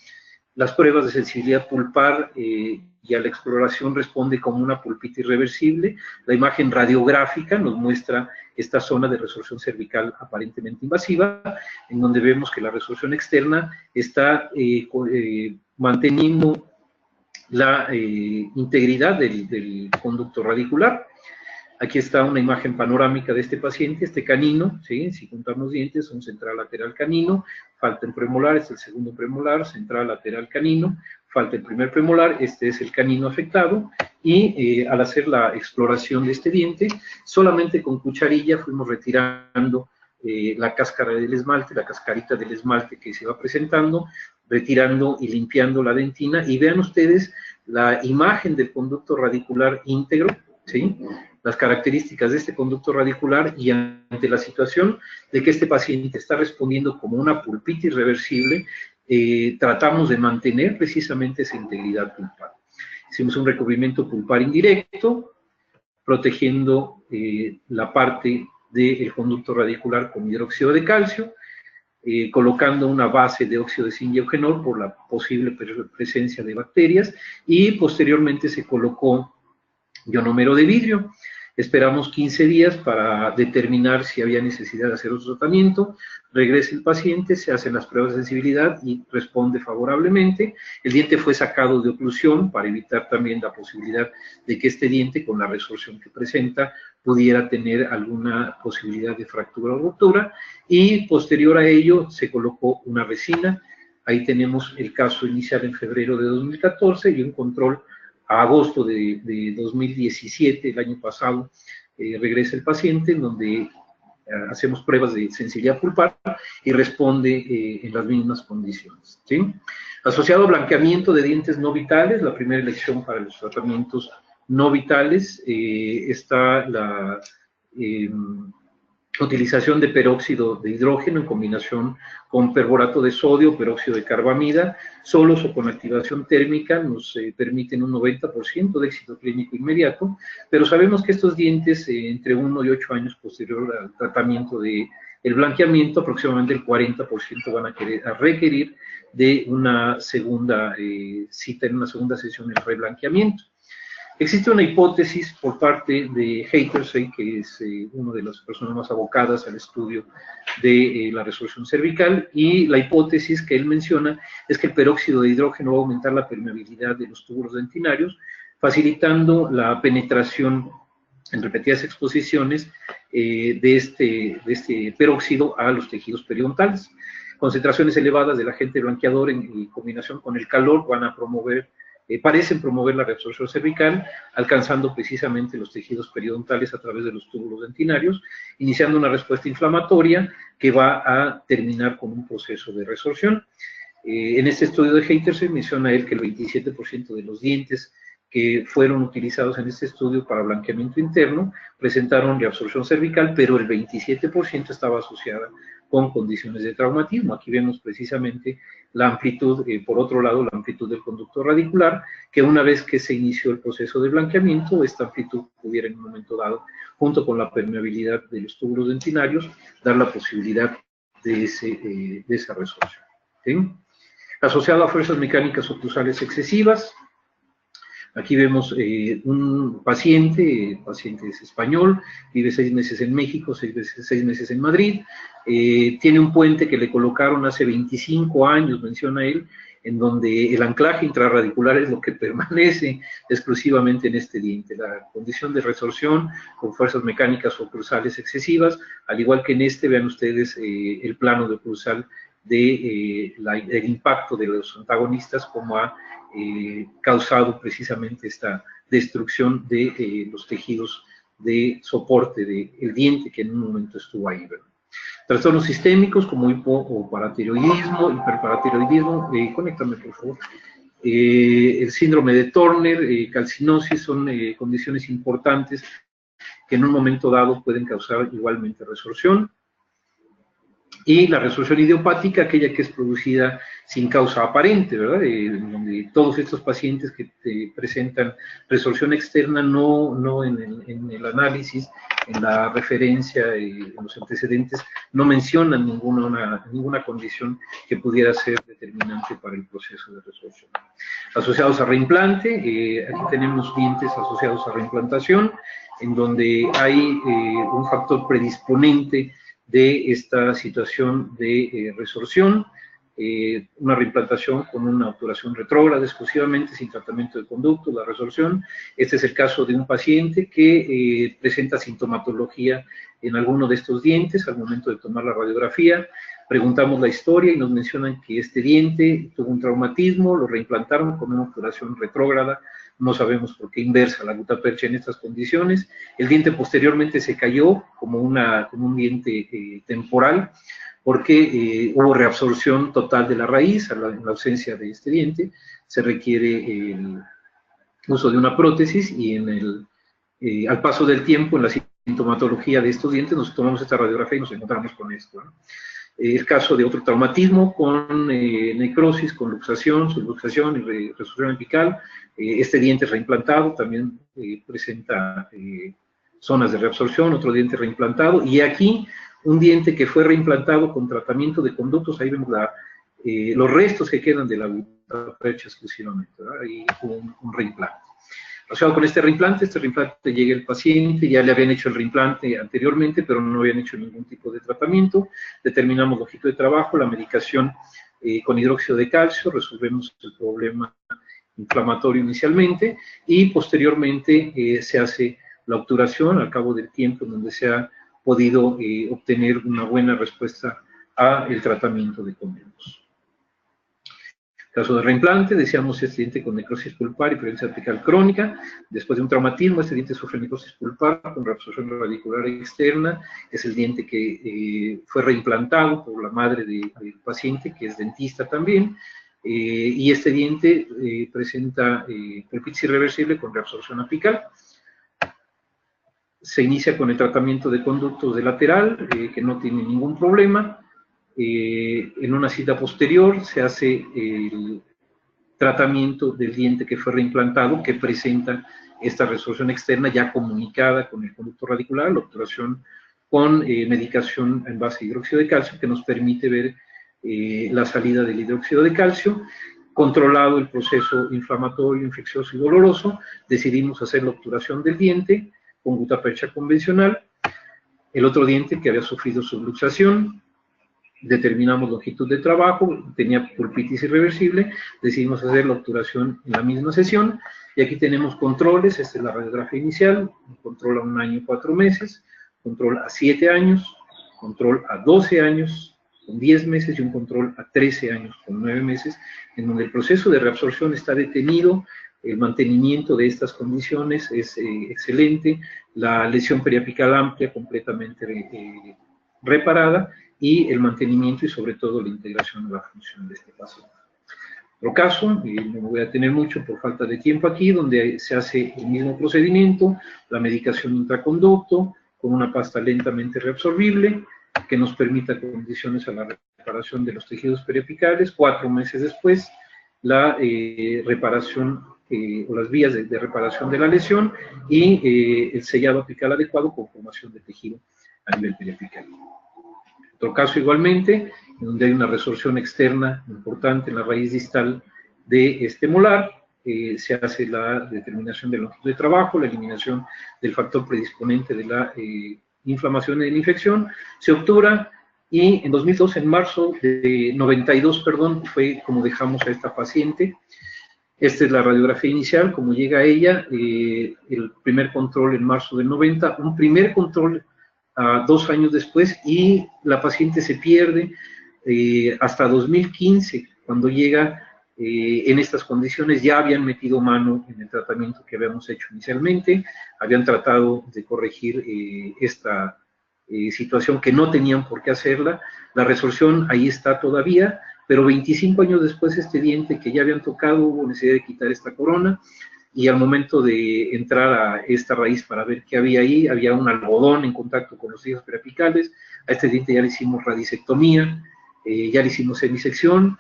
Las pruebas de sensibilidad pulpar y a la exploración responde como una pulpitis reversible. La imagen radiográfica nos muestra esta zona de resorción cervical aparentemente invasiva, en donde vemos que la resorción externa está manteniendo la integridad del conducto radicular. Aquí está una imagen panorámica de este paciente, este canino, ¿sí? Si juntamos dientes, son central lateral canino, falta el premolar, este es el segundo premolar, central lateral canino, falta el primer premolar, este es el canino afectado, y al hacer la exploración de este diente, solamente con cucharilla fuimos retirando la cáscara del esmalte, la cascarita del esmalte que se va presentando, retirando y limpiando la dentina, y vean ustedes la imagen del conducto radicular íntegro, ¿sí? Las características de este conducto radicular, y ante la situación de que este paciente está respondiendo como una pulpitis reversible, tratamos de mantener precisamente esa integridad pulpar. Hicimos un recubrimiento pulpar indirecto, protegiendo la parte del conducto radicular con hidróxido de calcio, colocando una base de óxido de zinc y eugenol por la posible presencia de bacterias, y posteriormente se colocó ionómero de vidrio. Esperamos 15 días para determinar si había necesidad de hacer otro tratamiento. Regresa el paciente, se hacen las pruebas de sensibilidad y responde favorablemente. El diente fue sacado de oclusión para evitar también la posibilidad de que este diente, con la resorción que presenta, pudiera tener alguna posibilidad de fractura o ruptura, y posterior a ello se colocó una resina. Ahí tenemos el caso inicial en febrero de 2014 y un control a agosto de 2017, el año pasado. Regresa el paciente, en donde hacemos pruebas de sensibilidad pulpar y responde en las mismas condiciones, ¿sí? Asociado a blanqueamiento de dientes no vitales, la primera elección para los tratamientos no vitales, está la utilización de peróxido de hidrógeno en combinación con perborato de sodio, peróxido de carbamida, solos o con activación térmica nos permiten un 90% de éxito clínico inmediato, pero sabemos que estos dientes entre 1 y 8 años posterior al tratamiento de el blanqueamiento, aproximadamente el 40% van a requerir de una segunda cita, en una segunda sesión de reblanqueamiento. Existe una hipótesis por parte de Haytersen, que es una de las personas más abocadas al estudio de la resorción cervical, y la hipótesis que él menciona es que el peróxido de hidrógeno va a aumentar la permeabilidad de los túbulos dentinarios, facilitando la penetración en repetidas exposiciones de este peróxido a los tejidos periodontales. Concentraciones elevadas del agente blanqueador en combinación con el calor van a parecen promover la reabsorción cervical, alcanzando precisamente los tejidos periodontales a través de los túbulos dentinarios, iniciando una respuesta inflamatoria que va a terminar con un proceso de resorción. En este estudio de Haytersen menciona él que el 27% de los dientes que fueron utilizados en este estudio para blanqueamiento interno presentaron reabsorción cervical, pero el 27% estaba asociada con condiciones de traumatismo. Aquí vemos precisamente la amplitud, por otro lado, la amplitud del conducto radicular, que una vez que se inició el proceso de blanqueamiento, esta amplitud pudiera en un momento dado, junto con la permeabilidad de los túbulos dentinarios, dar la posibilidad de esa resorción, ¿sí? Asociado a fuerzas mecánicas oclusales excesivas, aquí vemos un paciente, el paciente es español, vive 6 meses en México, 6 meses en Madrid, tiene un puente que le colocaron hace 25 años, menciona él, en donde el anclaje intrarradicular es lo que permanece exclusivamente en este diente. La condición de resorción con fuerzas mecánicas oclusales excesivas, al igual que en este, vean ustedes el plano de oclusal del impacto de los antagonistas, como ha causado precisamente esta destrucción de los tejidos de soporte del diente que en un momento estuvo ahí, ¿verdad? Trastornos sistémicos como hipoparatiroidismo, hiperparatiroidismo, conéctame por favor, el síndrome de Turner, calcinosis, son condiciones importantes que en un momento dado pueden causar igualmente resorción. Y la resolución idiopática, aquella que es producida sin causa aparente, ¿verdad? Donde todos estos pacientes que te presentan resolución externa, no en el análisis, en la referencia, en los antecedentes, no mencionan ninguna condición que pudiera ser determinante para el proceso de resolución. Asociados a reimplante, aquí tenemos dientes asociados a reimplantación, en donde hay un factor predisponente de esta situación de resorción, una reimplantación con una obturación retrógrada exclusivamente, sin tratamiento de conducto, la resorción. Este es el caso de un paciente que presenta sintomatología en alguno de estos dientes al momento de tomar la radiografía. Preguntamos la historia y nos mencionan que este diente tuvo un traumatismo, lo reimplantaron con una obturación retrógrada, no sabemos por qué inversa la gutapercha en estas condiciones. El diente posteriormente se cayó como un diente temporal, porque hubo reabsorción total de la raíz en la ausencia de este diente. Se requiere el uso de una prótesis y al paso del tiempo, en la sintomatología de estos dientes, nos tomamos esta radiografía y nos encontramos con esto, ¿no? El caso de otro traumatismo con necrosis, con luxación, subluxación y resorción apical. Este diente reimplantado también presenta zonas de reabsorción, otro diente reimplantado, y aquí un diente que fue reimplantado con tratamiento de conductos. Ahí vemos los restos que quedan de la gutapercha exclusivamente, ¿verdad? Ahí un reimplante. Asociado con este reimplante llega el paciente, ya le habían hecho el reimplante anteriormente, pero no habían hecho ningún tipo de tratamiento. Determinamos longitud de trabajo, la medicación con hidróxido de calcio, resolvemos el problema inflamatorio inicialmente, y posteriormente se hace la obturación al cabo del tiempo, en donde se ha podido obtener una buena respuesta al tratamiento de conductos. Caso de reimplante, decíamos este diente con necrosis pulpar y presencia apical crónica. Después de un traumatismo, este diente sufre necrosis pulpar con reabsorción radicular externa. Es el diente que fue reimplantado por la madre del paciente, que es dentista también. Y este diente presenta pulpitis irreversible con reabsorción apical. Se inicia con el tratamiento de conductos de lateral, que no tiene ningún problema. En una cita posterior se hace el tratamiento del diente que fue reimplantado, que presenta esta resolución externa ya comunicada con el conducto radicular, la obturación con medicación en base a hidróxido de calcio, que nos permite ver la salida del hidróxido de calcio. Controlado el proceso inflamatorio, infeccioso y doloroso, decidimos hacer la obturación del diente con gutapercha convencional. El otro diente que había sufrido subluxación, determinamos longitud de trabajo, tenía pulpitis irreversible, decidimos hacer la obturación en la misma sesión, y aquí tenemos controles. Esta es la radiografía inicial, un control a 1 año y 4 meses, control a 7 años, control a 12 años con 10 meses y un control a 13 años con 9 meses, en donde el proceso de reabsorción está detenido, el mantenimiento de estas condiciones es excelente, la lesión periapical amplia completamente reparada, y el mantenimiento y sobre todo la integración de la función de este paciente. Otro caso, no me voy a tener mucho por falta de tiempo aquí, donde se hace el mismo procedimiento, la medicación intraconducto, con una pasta lentamente reabsorbible, que nos permita condiciones a la reparación de los tejidos periapicales. 4 meses después, la reparación o las vías de reparación de la lesión y el sellado apical adecuado con formación de tejido a nivel periapical. Otro caso igualmente, en donde hay una resorción externa importante en la raíz distal de este molar, se hace la determinación de longitud de trabajo, la eliminación del factor predisponente de la inflamación y de la infección, se obtura, y en 2002, en marzo de 92, perdón, fue como dejamos a esta paciente. Esta es la radiografía inicial, como llega a ella, el primer control en marzo del 90, un primer control 2 años después, y la paciente se pierde hasta 2015, cuando llega en estas condiciones. Ya habían metido mano en el tratamiento que habíamos hecho inicialmente, habían tratado de corregir esta situación que no tenían por qué hacerla. La resorción ahí está todavía, pero 25 años después este diente que ya habían tocado, hubo necesidad de quitar esta corona, y al momento de entrar a esta raíz para ver qué había ahí, había un algodón en contacto con los tejidos periapicales. A este diente ya le hicimos radicectomía, ya le hicimos semisección.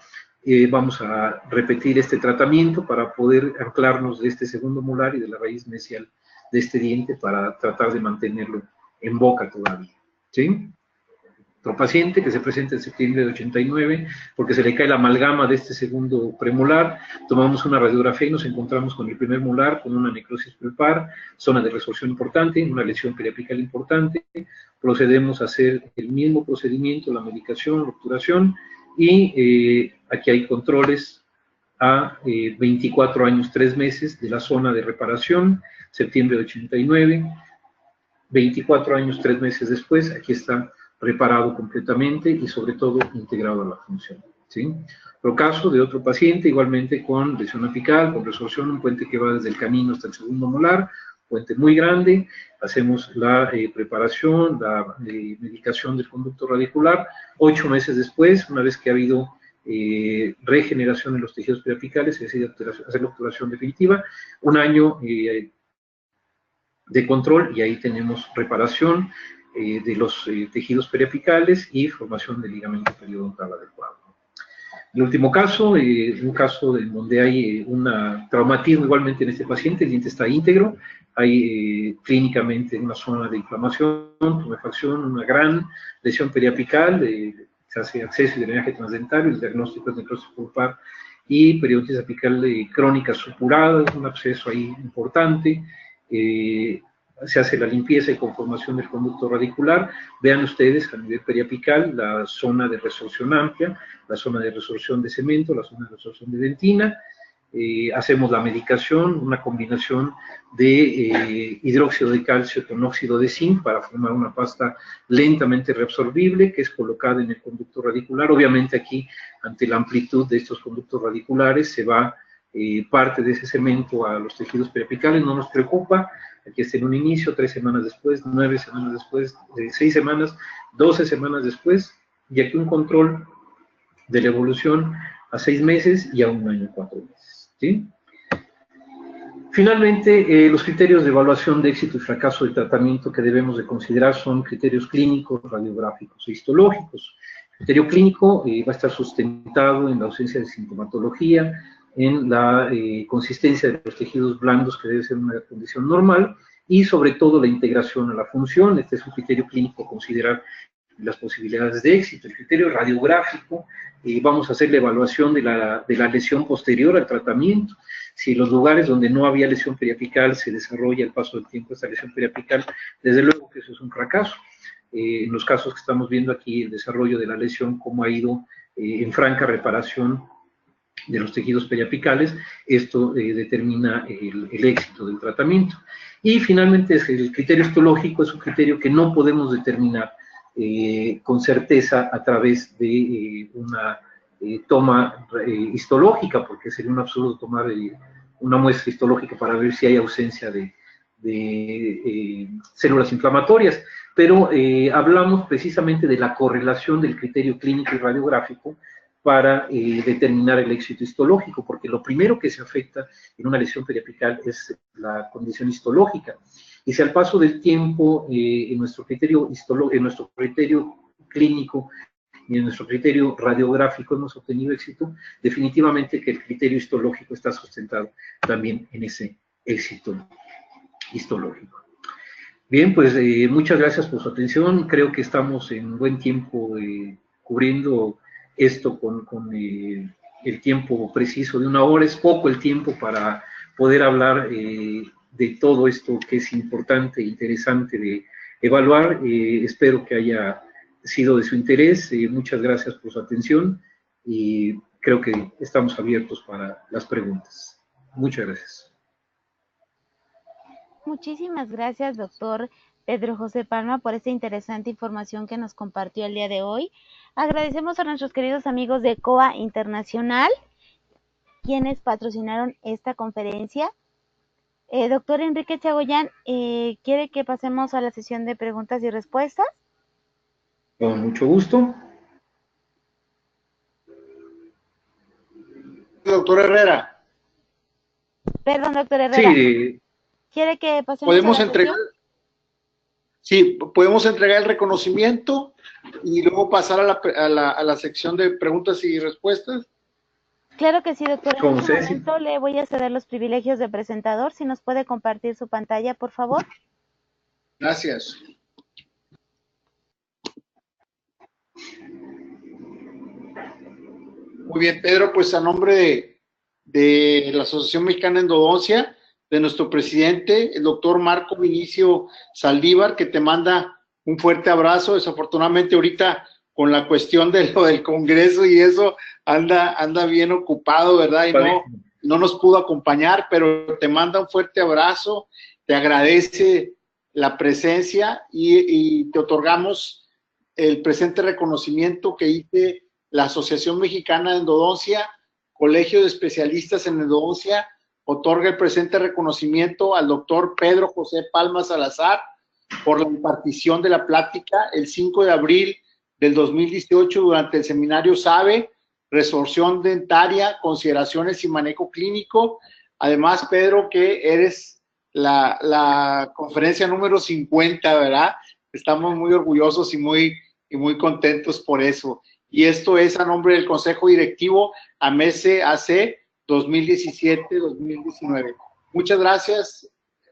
Vamos a repetir este tratamiento para poder anclarnos de este segundo molar y de la raíz mesial de este diente para tratar de mantenerlo en boca todavía, ¿sí? Otro paciente que se presenta en septiembre de 89, porque se le cae la amalgama de este segundo premolar, tomamos una radiografía y nos encontramos con el primer molar, con una necrosis pulpar, zona de resorción importante, una lesión periapical importante, procedemos a hacer el mismo procedimiento, la medicación, la obturación, y aquí hay controles a 24 años, 3 meses de la zona de reparación, septiembre de 89, 24 años, 3 meses después, aquí está reparado completamente y sobre todo integrado a la función, ¿sí? Otro caso de otro paciente, igualmente con lesión apical, con resorción, un puente que va desde el canino hasta el segundo molar, puente muy grande, hacemos la preparación, la medicación del conducto radicular, 8 meses después, una vez que ha habido regeneración en los tejidos periapicales, se decide hacer la obturación definitiva, un año de control y ahí tenemos reparación de los tejidos periapicales y formación del ligamento periodontal adecuado. El último caso, un caso en donde hay un traumatismo igualmente en este paciente, el diente está íntegro, hay clínicamente una zona de inflamación, tumefacción, una gran lesión periapical, se hace acceso y drenaje transdentario, el diagnóstico es necrosis pulpar y periodontitis apical crónica supurada, un absceso ahí importante, se hace la limpieza y conformación del conducto radicular. Vean ustedes a nivel periapical la zona de resorción amplia, la zona de resorción de cemento, la zona de resorción de dentina. Hacemos la medicación, una combinación de hidróxido de calcio con óxido de zinc para formar una pasta lentamente reabsorbible que es colocada en el conducto radicular. Obviamente aquí, ante la amplitud de estos conductos radiculares, se va parte de ese cemento a los tejidos periapicales, no nos preocupa. Aquí está en un inicio, 3 semanas después, 9 semanas después, 6 semanas, 12 semanas después, y aquí un control de la evolución a 6 meses y a 1 año y 4 meses, ¿sí? Finalmente, los criterios de evaluación de éxito y fracaso del tratamiento que debemos de considerar son criterios clínicos, radiográficos e histológicos. El criterio clínico va a estar sustentado en la ausencia de sintomatología, en la consistencia de los tejidos blandos, que debe ser una condición normal, y sobre todo la integración a la función. Este es un criterio clínico a considerar las posibilidades de éxito. El criterio radiográfico, vamos a hacer la evaluación de la lesión posterior al tratamiento. Si en los lugares donde no había lesión periapical se desarrolla al paso del tiempo esta lesión periapical, desde luego que eso es un fracaso. En los casos que estamos viendo aquí, el desarrollo de la lesión, cómo ha ido en franca reparación de los tejidos periapicales, esto determina el éxito del tratamiento. Y finalmente, el criterio histológico es un criterio que no podemos determinar con certeza a través de una toma histológica, porque sería un absurdo tomar una muestra histológica para ver si hay ausencia de células inflamatorias, pero hablamos precisamente de la correlación del criterio clínico y radiográfico para determinar el éxito histológico, porque lo primero que se afecta en una lesión periapical es la condición histológica. Y si al paso del tiempo en nuestro criterio clínico y en nuestro criterio radiográfico hemos obtenido éxito, definitivamente que el criterio histológico está sustentado también en ese éxito histológico. Bien, pues muchas gracias por su atención. Creo que estamos en buen tiempo cubriendo esto con el tiempo preciso de 1 hora. Es poco el tiempo para poder hablar de todo esto que es importante e interesante de evaluar. Espero que haya sido de su interés. Muchas gracias por su atención y creo que estamos abiertos para las preguntas. Muchas gracias. Muchísimas gracias, doctor Pedro José Palma, por esta interesante información que nos compartió el día de hoy. Agradecemos a nuestros queridos amigos de COA Internacional, quienes patrocinaron esta conferencia. Doctor Enrique Chagoyán, ¿quiere que pasemos a la sesión de preguntas y respuestas? Con mucho gusto. Doctor Herrera. Perdón, doctor Herrera. Sí, ¿Quiere que pasemos Podemos a la entregar, sesión? sí, podemos entregar el reconocimiento y luego pasar a la sección de preguntas y respuestas. Claro que sí, doctor. En como este ustedes, sí. momento le voy a ceder los privilegios de presentador. Si nos puede compartir su pantalla, por favor. Gracias. Muy bien, Pedro, pues a nombre de la Asociación Mexicana de Endodoncia, de nuestro presidente, el doctor Marco Vinicio Saldívar, que te manda un fuerte abrazo. Desafortunadamente ahorita con la cuestión de lo del Congreso y eso, anda bien ocupado, ¿verdad? Y no nos pudo acompañar, pero te manda un fuerte abrazo, te agradece la presencia y te otorgamos el presente reconocimiento que hice la Asociación Mexicana de Endodoncia, Colegio de Especialistas en Endodoncia, otorga el presente reconocimiento al doctor Pedro José Palma Salazar por la impartición de la plática el 5 de abril del 2018 durante el seminario SABE, Resorción Dentaria, Consideraciones y Manejo Clínico. Además, Pedro, que eres la conferencia número 50, ¿verdad? Estamos muy orgullosos y muy contentos por eso. Y esto es a nombre del Consejo Directivo AMESE AC 2017-2019. Muchas gracias,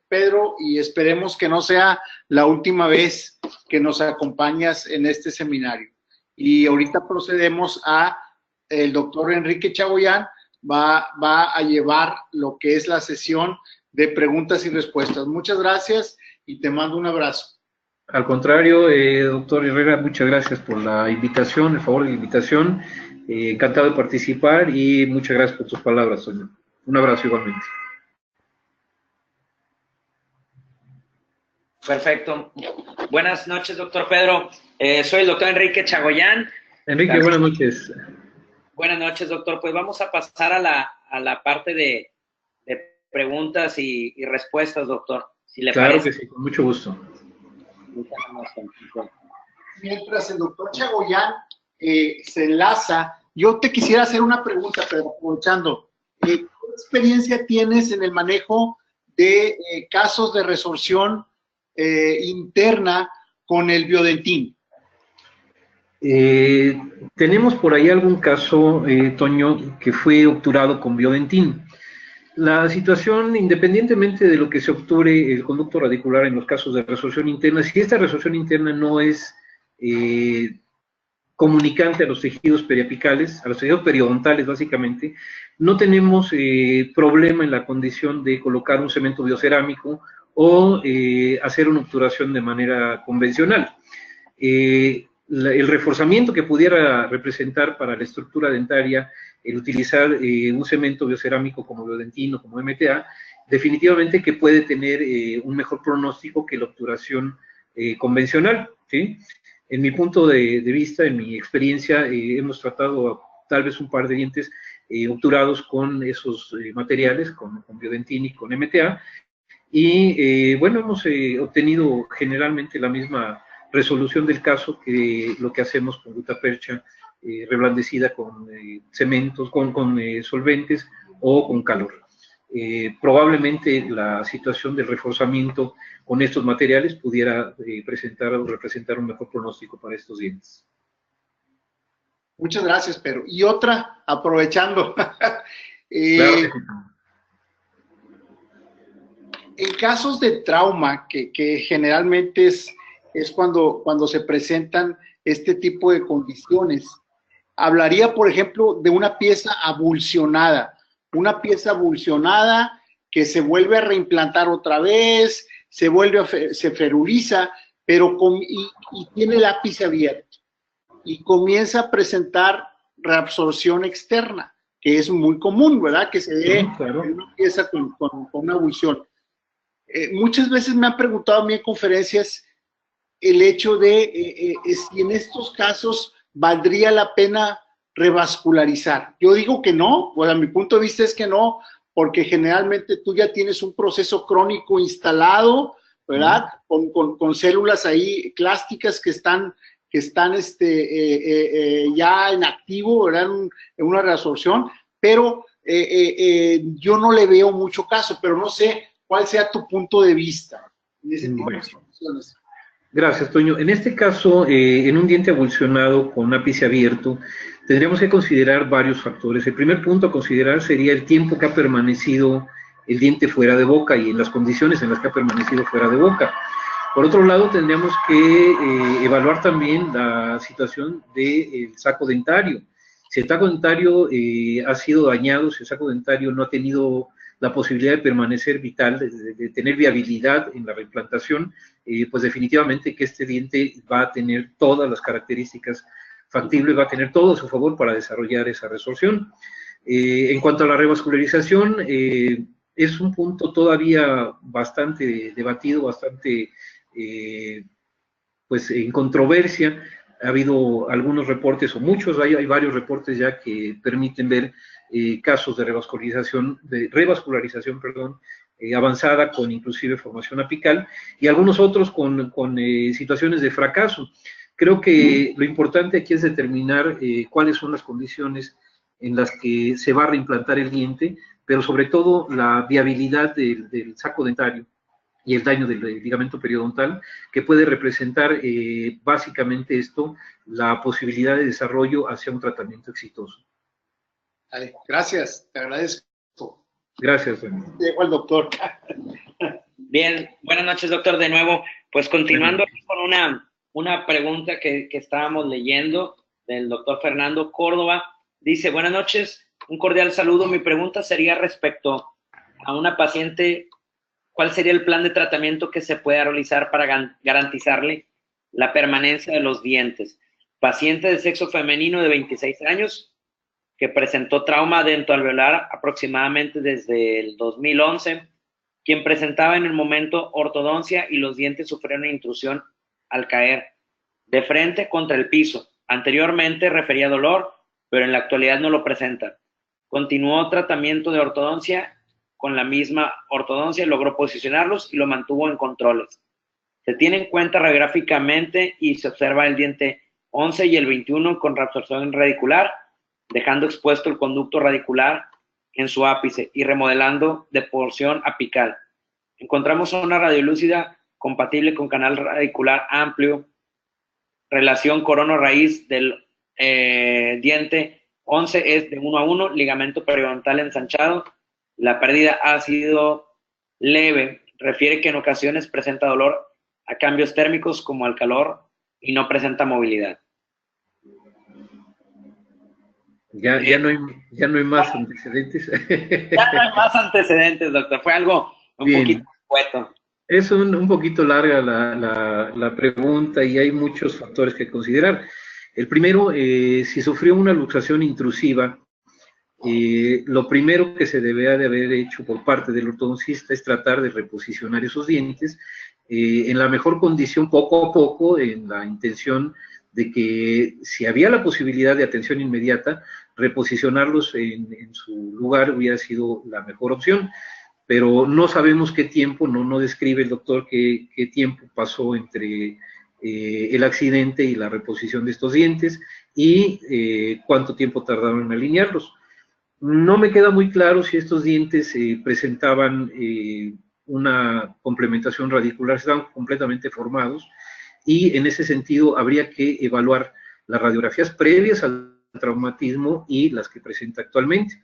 Pedro, y esperemos que no sea la última vez que nos acompañas en este seminario. Y ahorita procedemos a el doctor Enrique Chagoyán, va a llevar lo que es la sesión de preguntas y respuestas. Muchas gracias y te mando un abrazo. Al contrario, doctor Herrera, muchas gracias por la invitación, el favor de la invitación. Encantado de participar y muchas gracias por tus palabras, Toño. Un abrazo igualmente. Perfecto. Buenas noches, doctor Pedro. Soy el doctor Enrique Chagoyán. Enrique, buenas noches. Buenas noches, doctor. Pues vamos a pasar a la parte de preguntas y respuestas, doctor. Si le claro parece. Que sí, con mucho gusto. Mientras el doctor Chagoyán se enlaza, yo te quisiera hacer una pregunta, pero aprovechando. ¿Qué experiencia tienes en el manejo de casos de resorción interna con el biodentín? Tenemos por ahí algún caso, Toño, que fue obturado con biodentín. La situación, independientemente de lo que se obture el conducto radicular en los casos de resorción interna, si esta resorción interna no es comunicante a los tejidos periapicales, a los tejidos periodontales básicamente, no tenemos problema en la condición de colocar un cemento biocerámico o hacer una obturación de manera convencional. El reforzamiento que pudiera representar para la estructura dentaria el utilizar un cemento biocerámico como biodentino, como MTA, definitivamente que puede tener un mejor pronóstico que la obturación convencional, ¿sí? En mi punto de vista, en mi experiencia, hemos tratado tal vez un par de dientes obturados con esos materiales, con biodentino y con MTA, y bueno, hemos obtenido generalmente la misma resolución del caso que lo que hacemos con gutapercha reblandecida con cementos, con solventes o con calor. Probablemente la situación del reforzamiento con estos materiales pudiera presentar o representar un mejor pronóstico para estos dientes. Muchas gracias, Pedro. Y otra, aprovechando. Claro que sí. En casos de trauma, que generalmente es cuando se presentan este tipo de condiciones, hablaría, por ejemplo, de una pieza avulsionada que se vuelve a reimplantar otra vez, se feruriza, pero y tiene el ápice abierto y comienza a presentar reabsorción externa, que es muy común, ¿verdad? Que se dé claro. en una pieza con una avulsión. Muchas veces me han preguntado a mí en conferencias el hecho de si en estos casos valdría la pena revascularizar. Yo digo que no, pues a mi punto de vista es que no, porque generalmente tú ya tienes un proceso crónico instalado, ¿verdad? Con células ahí clásticas que están ya en activo, ¿verdad? En una reabsorción, pero yo no le veo mucho caso, pero no sé cuál sea tu punto de vista en ese tipo de situaciones. Gracias, Toño. En este caso, en un diente avulsionado con ápice abierto, tendríamos que considerar varios factores. El primer punto a considerar sería el tiempo que ha permanecido el diente fuera de boca y en las condiciones en las que ha permanecido fuera de boca. Por otro lado, tendríamos que evaluar también la situación del saco dentario. Si el saco dentario ha sido dañado, si el saco dentario no ha tenido la posibilidad de permanecer vital, de tener viabilidad en la reimplantación, pues definitivamente que este diente va a tener todas las características factibles, va a tener todo a su favor para desarrollar esa resorción. En cuanto a la revascularización, es un punto todavía bastante debatido, bastante pues en controversia. Ha habido algunos reportes, o muchos, hay varios reportes ya que permiten ver casos de revascularización, avanzada con inclusive formación apical, y algunos otros con situaciones de fracaso. Creo que lo importante aquí es determinar cuáles son las condiciones en las que se va a reimplantar el diente, pero sobre todo la viabilidad del saco dentario y el daño del ligamento periodontal, que puede representar básicamente esto, la posibilidad de desarrollo hacia un tratamiento exitoso. Vale, gracias, te agradezco. Gracias. Llegó el doctor. Bien, buenas noches, doctor, de nuevo. Pues continuando con una pregunta que estábamos leyendo del doctor Fernando Córdoba. Dice, buenas noches, un cordial saludo. Mi pregunta sería respecto a una paciente, ¿cuál sería el plan de tratamiento que se pueda realizar para garantizarle la permanencia de los dientes? Paciente de sexo femenino de 26 años que presentó trauma dentoalveolar aproximadamente desde el 2011, quien presentaba en el momento ortodoncia y los dientes sufrieron una intrusión al caer de frente contra el piso. Anteriormente refería dolor, pero en la actualidad no lo presenta. Continuó tratamiento de ortodoncia con la misma ortodoncia, logró posicionarlos y lo mantuvo en controles. Se tiene en cuenta radiográficamente y se observa el diente 11 y el 21 con reabsorción radicular, dejando expuesto el conducto radicular en su ápice y remodelando de porción apical. Encontramos una radiolúcida compatible con canal radicular amplio, relación corona-raíz del diente 11 es de 1 a 1, ligamento periodontal ensanchado. La pérdida ha sido leve, refiere que en ocasiones presenta dolor a cambios térmicos como al calor y no presenta movilidad. Ya no hay más antecedentes. Ya no hay más antecedentes, doctor. Fue algo un poquito escueto. Es un poquito larga la pregunta y hay muchos factores que considerar. El primero, si sufrió una luxación intrusiva, lo primero que se debe de haber hecho por parte del ortodoncista es tratar de reposicionar esos dientes en la mejor condición, poco a poco, en la intención de que si había la posibilidad de atención inmediata, reposicionarlos en su lugar hubiera sido la mejor opción, pero no sabemos qué tiempo, no describe el doctor qué tiempo pasó entre el accidente y la reposición de estos dientes y cuánto tiempo tardaron en alinearlos. No me queda muy claro si estos dientes presentaban una complementación radicular, estaban completamente formados, y en ese sentido habría que evaluar las radiografías previas al traumatismo y las que presenta actualmente,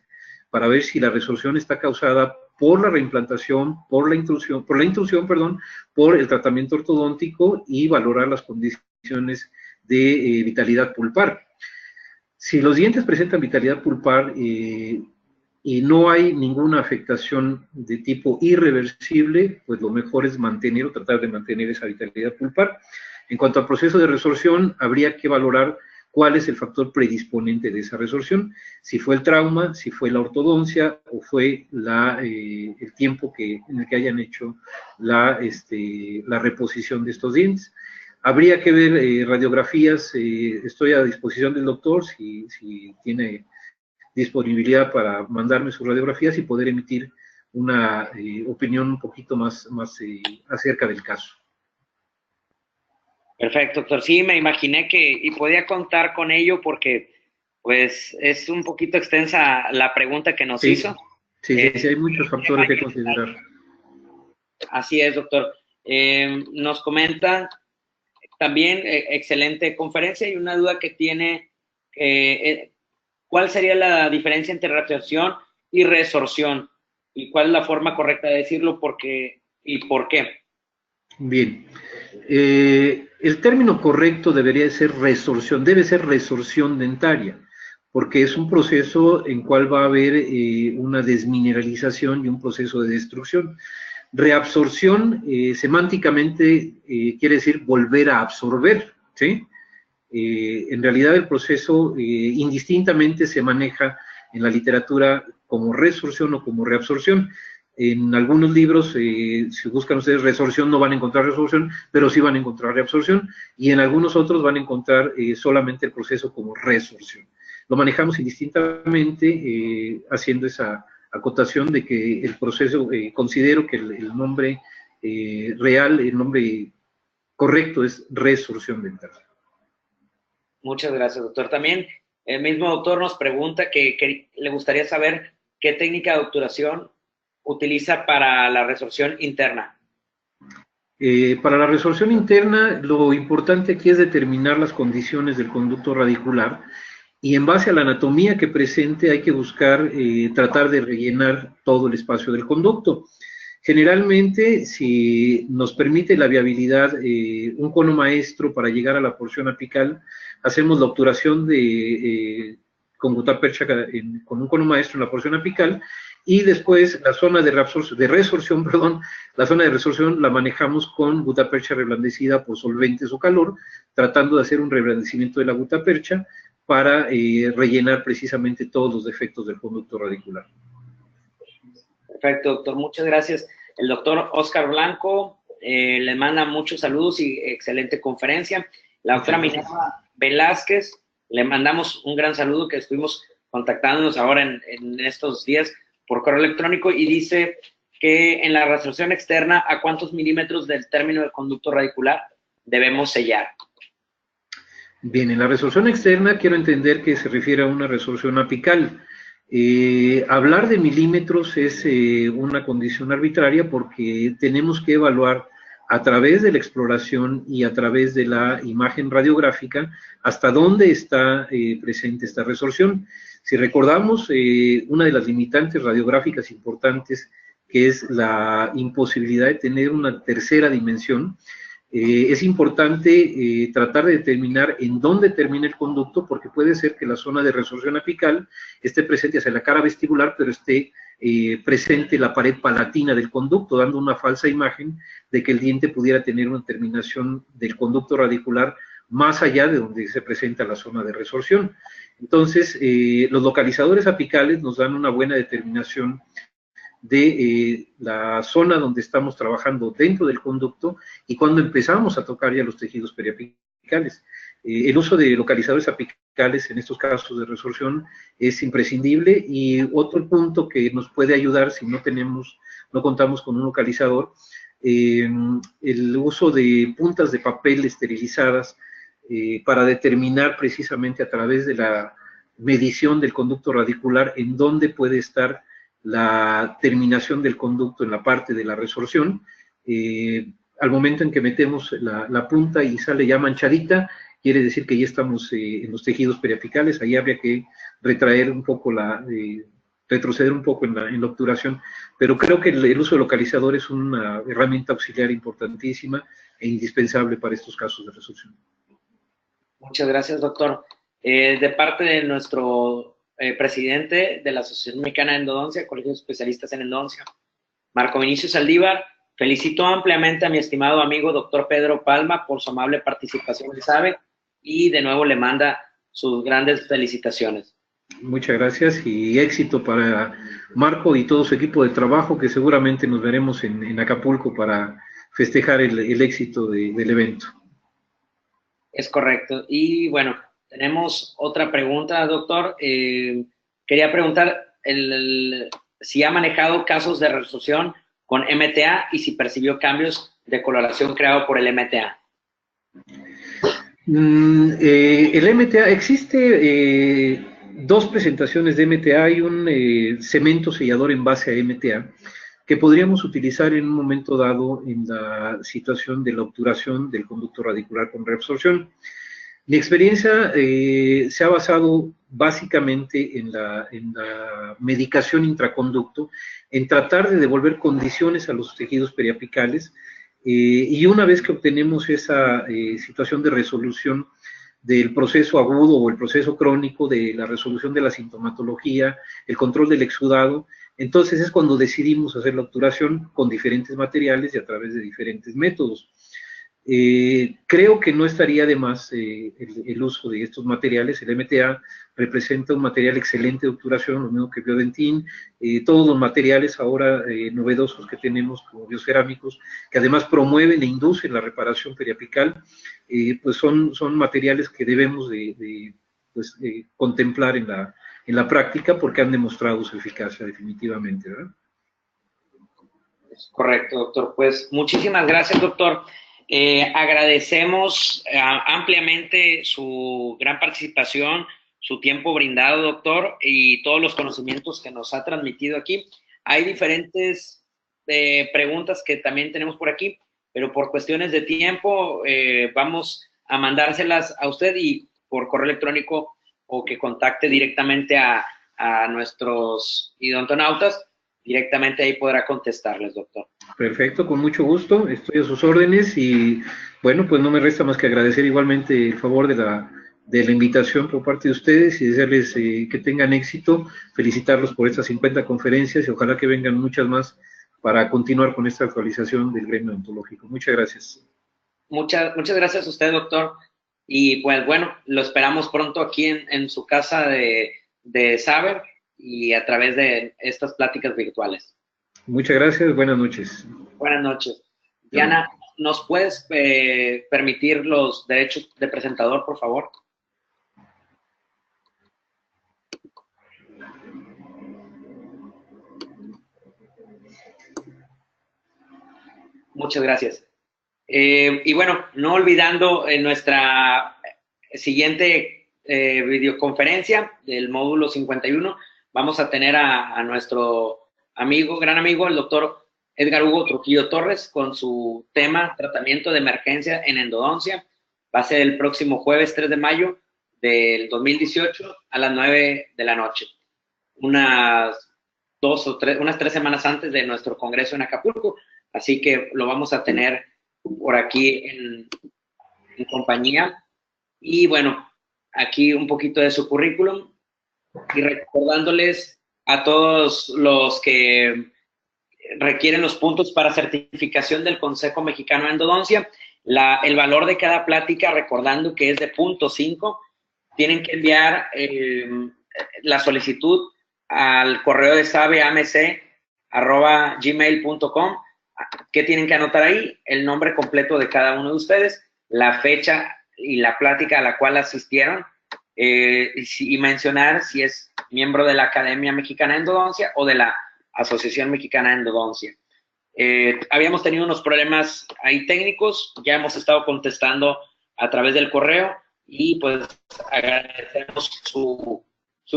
para ver si la resorción está causada por la reimplantación, por la intrusión, por el tratamiento ortodóntico y valorar las condiciones de vitalidad pulpar. Si los dientes presentan vitalidad pulpar y no hay ninguna afectación de tipo irreversible, pues lo mejor es mantener o tratar de mantener esa vitalidad pulpar. En cuanto al proceso de resorción, habría que valorar cuál es el factor predisponente de esa resorción, si fue el trauma, si fue la ortodoncia o fue el tiempo en el que hayan hecho la reposición de estos dientes. Habría que ver radiografías, estoy a disposición del doctor si tiene disponibilidad para mandarme sus radiografías y poder emitir una opinión un poquito más acerca del caso. Perfecto, doctor. Sí, me imaginé y podía contar con ello porque Pues es un poquito extensa la pregunta que nos hizo. Sí, hay muchos factores que considerar. Así es, doctor. Nos comenta también, excelente conferencia, y una duda que tiene, ¿cuál sería la diferencia entre reabsorción y resorción? ¿Y cuál es la forma correcta de decirlo? ¿Y por qué? Bien. El término correcto debería ser resorción, debe ser resorción dentaria, porque es un proceso en cual va a haber una desmineralización y un proceso de destrucción. Reabsorción, semánticamente, quiere decir volver a absorber, ¿sí? En realidad el proceso indistintamente se maneja en la literatura como resorción o como reabsorción. En algunos libros, si buscan ustedes resorción, no van a encontrar resorción, pero sí van a encontrar reabsorción, y en algunos otros van a encontrar solamente el proceso como resorción. Lo manejamos indistintamente, haciendo esa acotación de que el proceso, considero que el nombre real, el nombre correcto es resorción dental. Muchas gracias, doctor. También el mismo doctor nos pregunta que le gustaría saber qué técnica de obturación utiliza para la resorción interna. Para la resorción interna, lo importante aquí es determinar las condiciones del conducto radicular, y en base a la anatomía que presente hay que buscar tratar de rellenar todo el espacio del conducto. Generalmente, si nos permite la viabilidad un cono maestro para llegar a la porción apical, hacemos la obturación con gutapercha con un cono maestro en la porción apical, y después la zona de resorción, la zona de resorción la manejamos con gutapercha reblandecida por solventes o calor, tratando de hacer un reblandecimiento de la gutapercha para rellenar precisamente todos los defectos del conducto radicular. Perfecto, doctor. Muchas gracias. El doctor Oscar Blanco le manda muchos saludos y excelente conferencia. La doctora Minerva Velázquez, le mandamos un gran saludo, que estuvimos contactándonos ahora en estos días por correo electrónico, y dice que en la resorción externa, ¿a cuántos milímetros del término del conducto radicular debemos sellar? Bien, en la resorción externa quiero entender que se refiere a una resorción apical. Hablar de milímetros es una condición arbitraria, porque tenemos que evaluar a través de la exploración y a través de la imagen radiográfica hasta dónde está presente esta resorción. Si recordamos, una de las limitantes radiográficas importantes, que es la imposibilidad de tener una tercera dimensión, es importante tratar de determinar en dónde termina el conducto, porque puede ser que la zona de resorción apical esté presente hacia la cara vestibular, pero esté presente la pared palatina del conducto, dando una falsa imagen de que el diente pudiera tener una terminación del conducto radicular más allá de donde se presenta la zona de resorción. Entonces, los localizadores apicales nos dan una buena determinación de la zona donde estamos trabajando dentro del conducto y cuando empezamos a tocar ya los tejidos periapicales. El uso de localizadores apicales en estos casos de resorción es imprescindible, y otro punto que nos puede ayudar si no contamos con un localizador, el uso de puntas de papel esterilizadas para determinar precisamente a través de la medición del conducto radicular en dónde puede estar la terminación del conducto en la parte de la resorción. Al momento en que metemos la punta y sale ya manchadita, quiere decir que ya estamos en los tejidos periapicales. Ahí habría que retraer un poco retroceder un poco en la obturación, pero creo que el uso de localizador es una herramienta auxiliar importantísima e indispensable para estos casos de resorción. Muchas gracias, doctor. De parte de nuestro presidente de la Asociación Mexicana de Endodoncia, Colegio de Especialistas en Endodoncia, Marco Vinicio Saldívar, felicito ampliamente a mi estimado amigo doctor Pedro Palma por su amable participación en SABE, y de nuevo le manda sus grandes felicitaciones. Muchas gracias y éxito para Marco y todo su equipo de trabajo, que seguramente nos veremos en Acapulco para festejar el éxito del evento. Es correcto. Y bueno, tenemos otra pregunta, doctor. Quería preguntar si ha manejado casos de resorción con MTA y si percibió cambios de coloración creado por el MTA. El MTA existe dos presentaciones de MTA. Hay un cemento sellador en base a MTA que podríamos utilizar en un momento dado en la situación de la obturación del conducto radicular con reabsorción. Mi experiencia se ha basado básicamente en la medicación intraconducto, en tratar de devolver condiciones a los tejidos periapicales, y una vez que obtenemos esa situación de resolución del proceso agudo o el proceso crónico, de la resolución de la sintomatología, el control del exudado, entonces es cuando decidimos hacer la obturación con diferentes materiales y a través de diferentes métodos. Creo que no estaría de más el uso de estos materiales. El MTA representa un material excelente de obturación, lo mismo que Biodentin, todos los materiales ahora novedosos que tenemos como biocerámicos, que además promueven e inducen la reparación periapical, pues son materiales que debemos pues, contemplar en la práctica, porque han demostrado su eficacia definitivamente, ¿verdad? Correcto, doctor. Pues muchísimas gracias, doctor. Agradecemos ampliamente su gran participación, su tiempo brindado, doctor, y todos los conocimientos que nos ha transmitido aquí. Hay diferentes preguntas que también tenemos por aquí, pero por cuestiones de tiempo vamos a mandárselas a usted y por correo electrónico, o que contacte directamente a nuestros idontonautas. Directamente ahí podrá contestarles, doctor. Perfecto, con mucho gusto, estoy a sus órdenes y bueno, pues no me resta más que agradecer igualmente el favor de la invitación por parte de ustedes y desearles que tengan éxito, felicitarlos por estas 50 conferencias y ojalá que vengan muchas más para continuar con esta actualización del gremio odontológico. Muchas gracias. Muchas gracias a usted, doctor. Y pues bueno, lo esperamos pronto aquí en su casa de Saber y a través de estas pláticas virtuales. Muchas gracias, buenas noches. Buenas noches. Diana, ¿nos puedes permitir los derechos de presentador, por favor? Muchas gracias. Y bueno, no olvidando nuestra siguiente videoconferencia del módulo 51, vamos a tener a nuestro gran amigo, el doctor Edgar Hugo Trujillo Torres, con su tema tratamiento de emergencia en endodoncia. Va a ser el próximo jueves 3 de mayo del 2018 a las 9 de la noche. Unas 3 semanas antes de nuestro congreso en Acapulco. Así que lo vamos a tener por aquí en compañía. Y bueno, aquí un poquito de su currículum y recordándoles a todos los que requieren los puntos para certificación del Consejo Mexicano de Endodoncia, el valor de cada plática, recordando que es de .5, tienen que enviar la solicitud al correo de sabeamc@gmail.com. ¿Qué tienen que anotar ahí? El nombre completo de cada uno de ustedes, la fecha y la plática a la cual asistieron, y mencionar si es miembro de la Academia Mexicana de Endodoncia o de la Asociación Mexicana de Endodoncia. Habíamos tenido unos problemas ahí técnicos, ya hemos estado contestando a través del correo y pues agradecemos su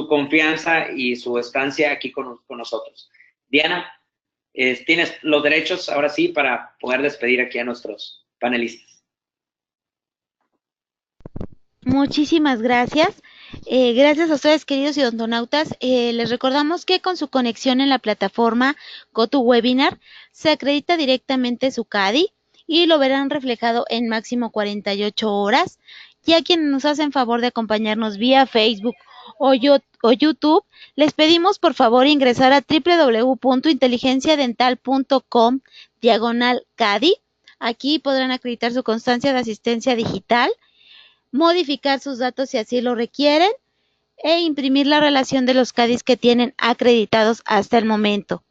confianza y su estancia aquí con nosotros. Diana, tienes los derechos ahora sí para poder despedir aquí a nuestros panelistas. Muchísimas gracias. Gracias a ustedes, queridos idontonautas. Les recordamos que con su conexión en la plataforma GoToWebinar se acredita directamente su CADI y lo verán reflejado en máximo 48 horas. Y a quienes nos hacen favor de acompañarnos vía Facebook o YouTube, les pedimos por favor ingresar a www.inteligenciadental.com/CADI. Aquí podrán acreditar su constancia de asistencia digital, modificar sus datos si así lo requieren e imprimir la relación de los CADIs que tienen acreditados hasta el momento.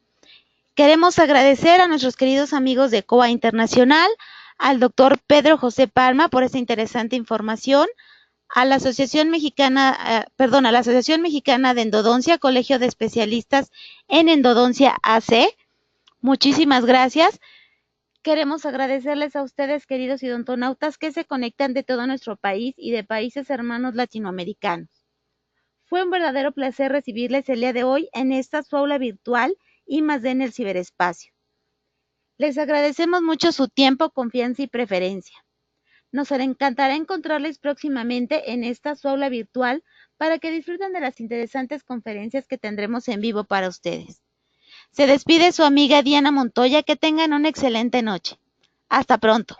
Queremos agradecer a nuestros queridos amigos de COA Internacional, al doctor Pedro José Palma por esta interesante información, a la Asociación Mexicana de Endodoncia, Colegio de Especialistas en Endodoncia AC. Muchísimas gracias. Queremos agradecerles a ustedes, queridos idontonautas, que se conectan de todo nuestro país y de países hermanos latinoamericanos. Fue un verdadero placer recibirles el día de hoy en esta su aula virtual I+D en el ciberespacio. Les agradecemos mucho su tiempo, confianza y preferencia. Nos encantará encontrarles próximamente en esta su aula virtual para que disfruten de las interesantes conferencias que tendremos en vivo para ustedes. Se despide su amiga Diana Montoya. Que tengan una excelente noche. Hasta pronto.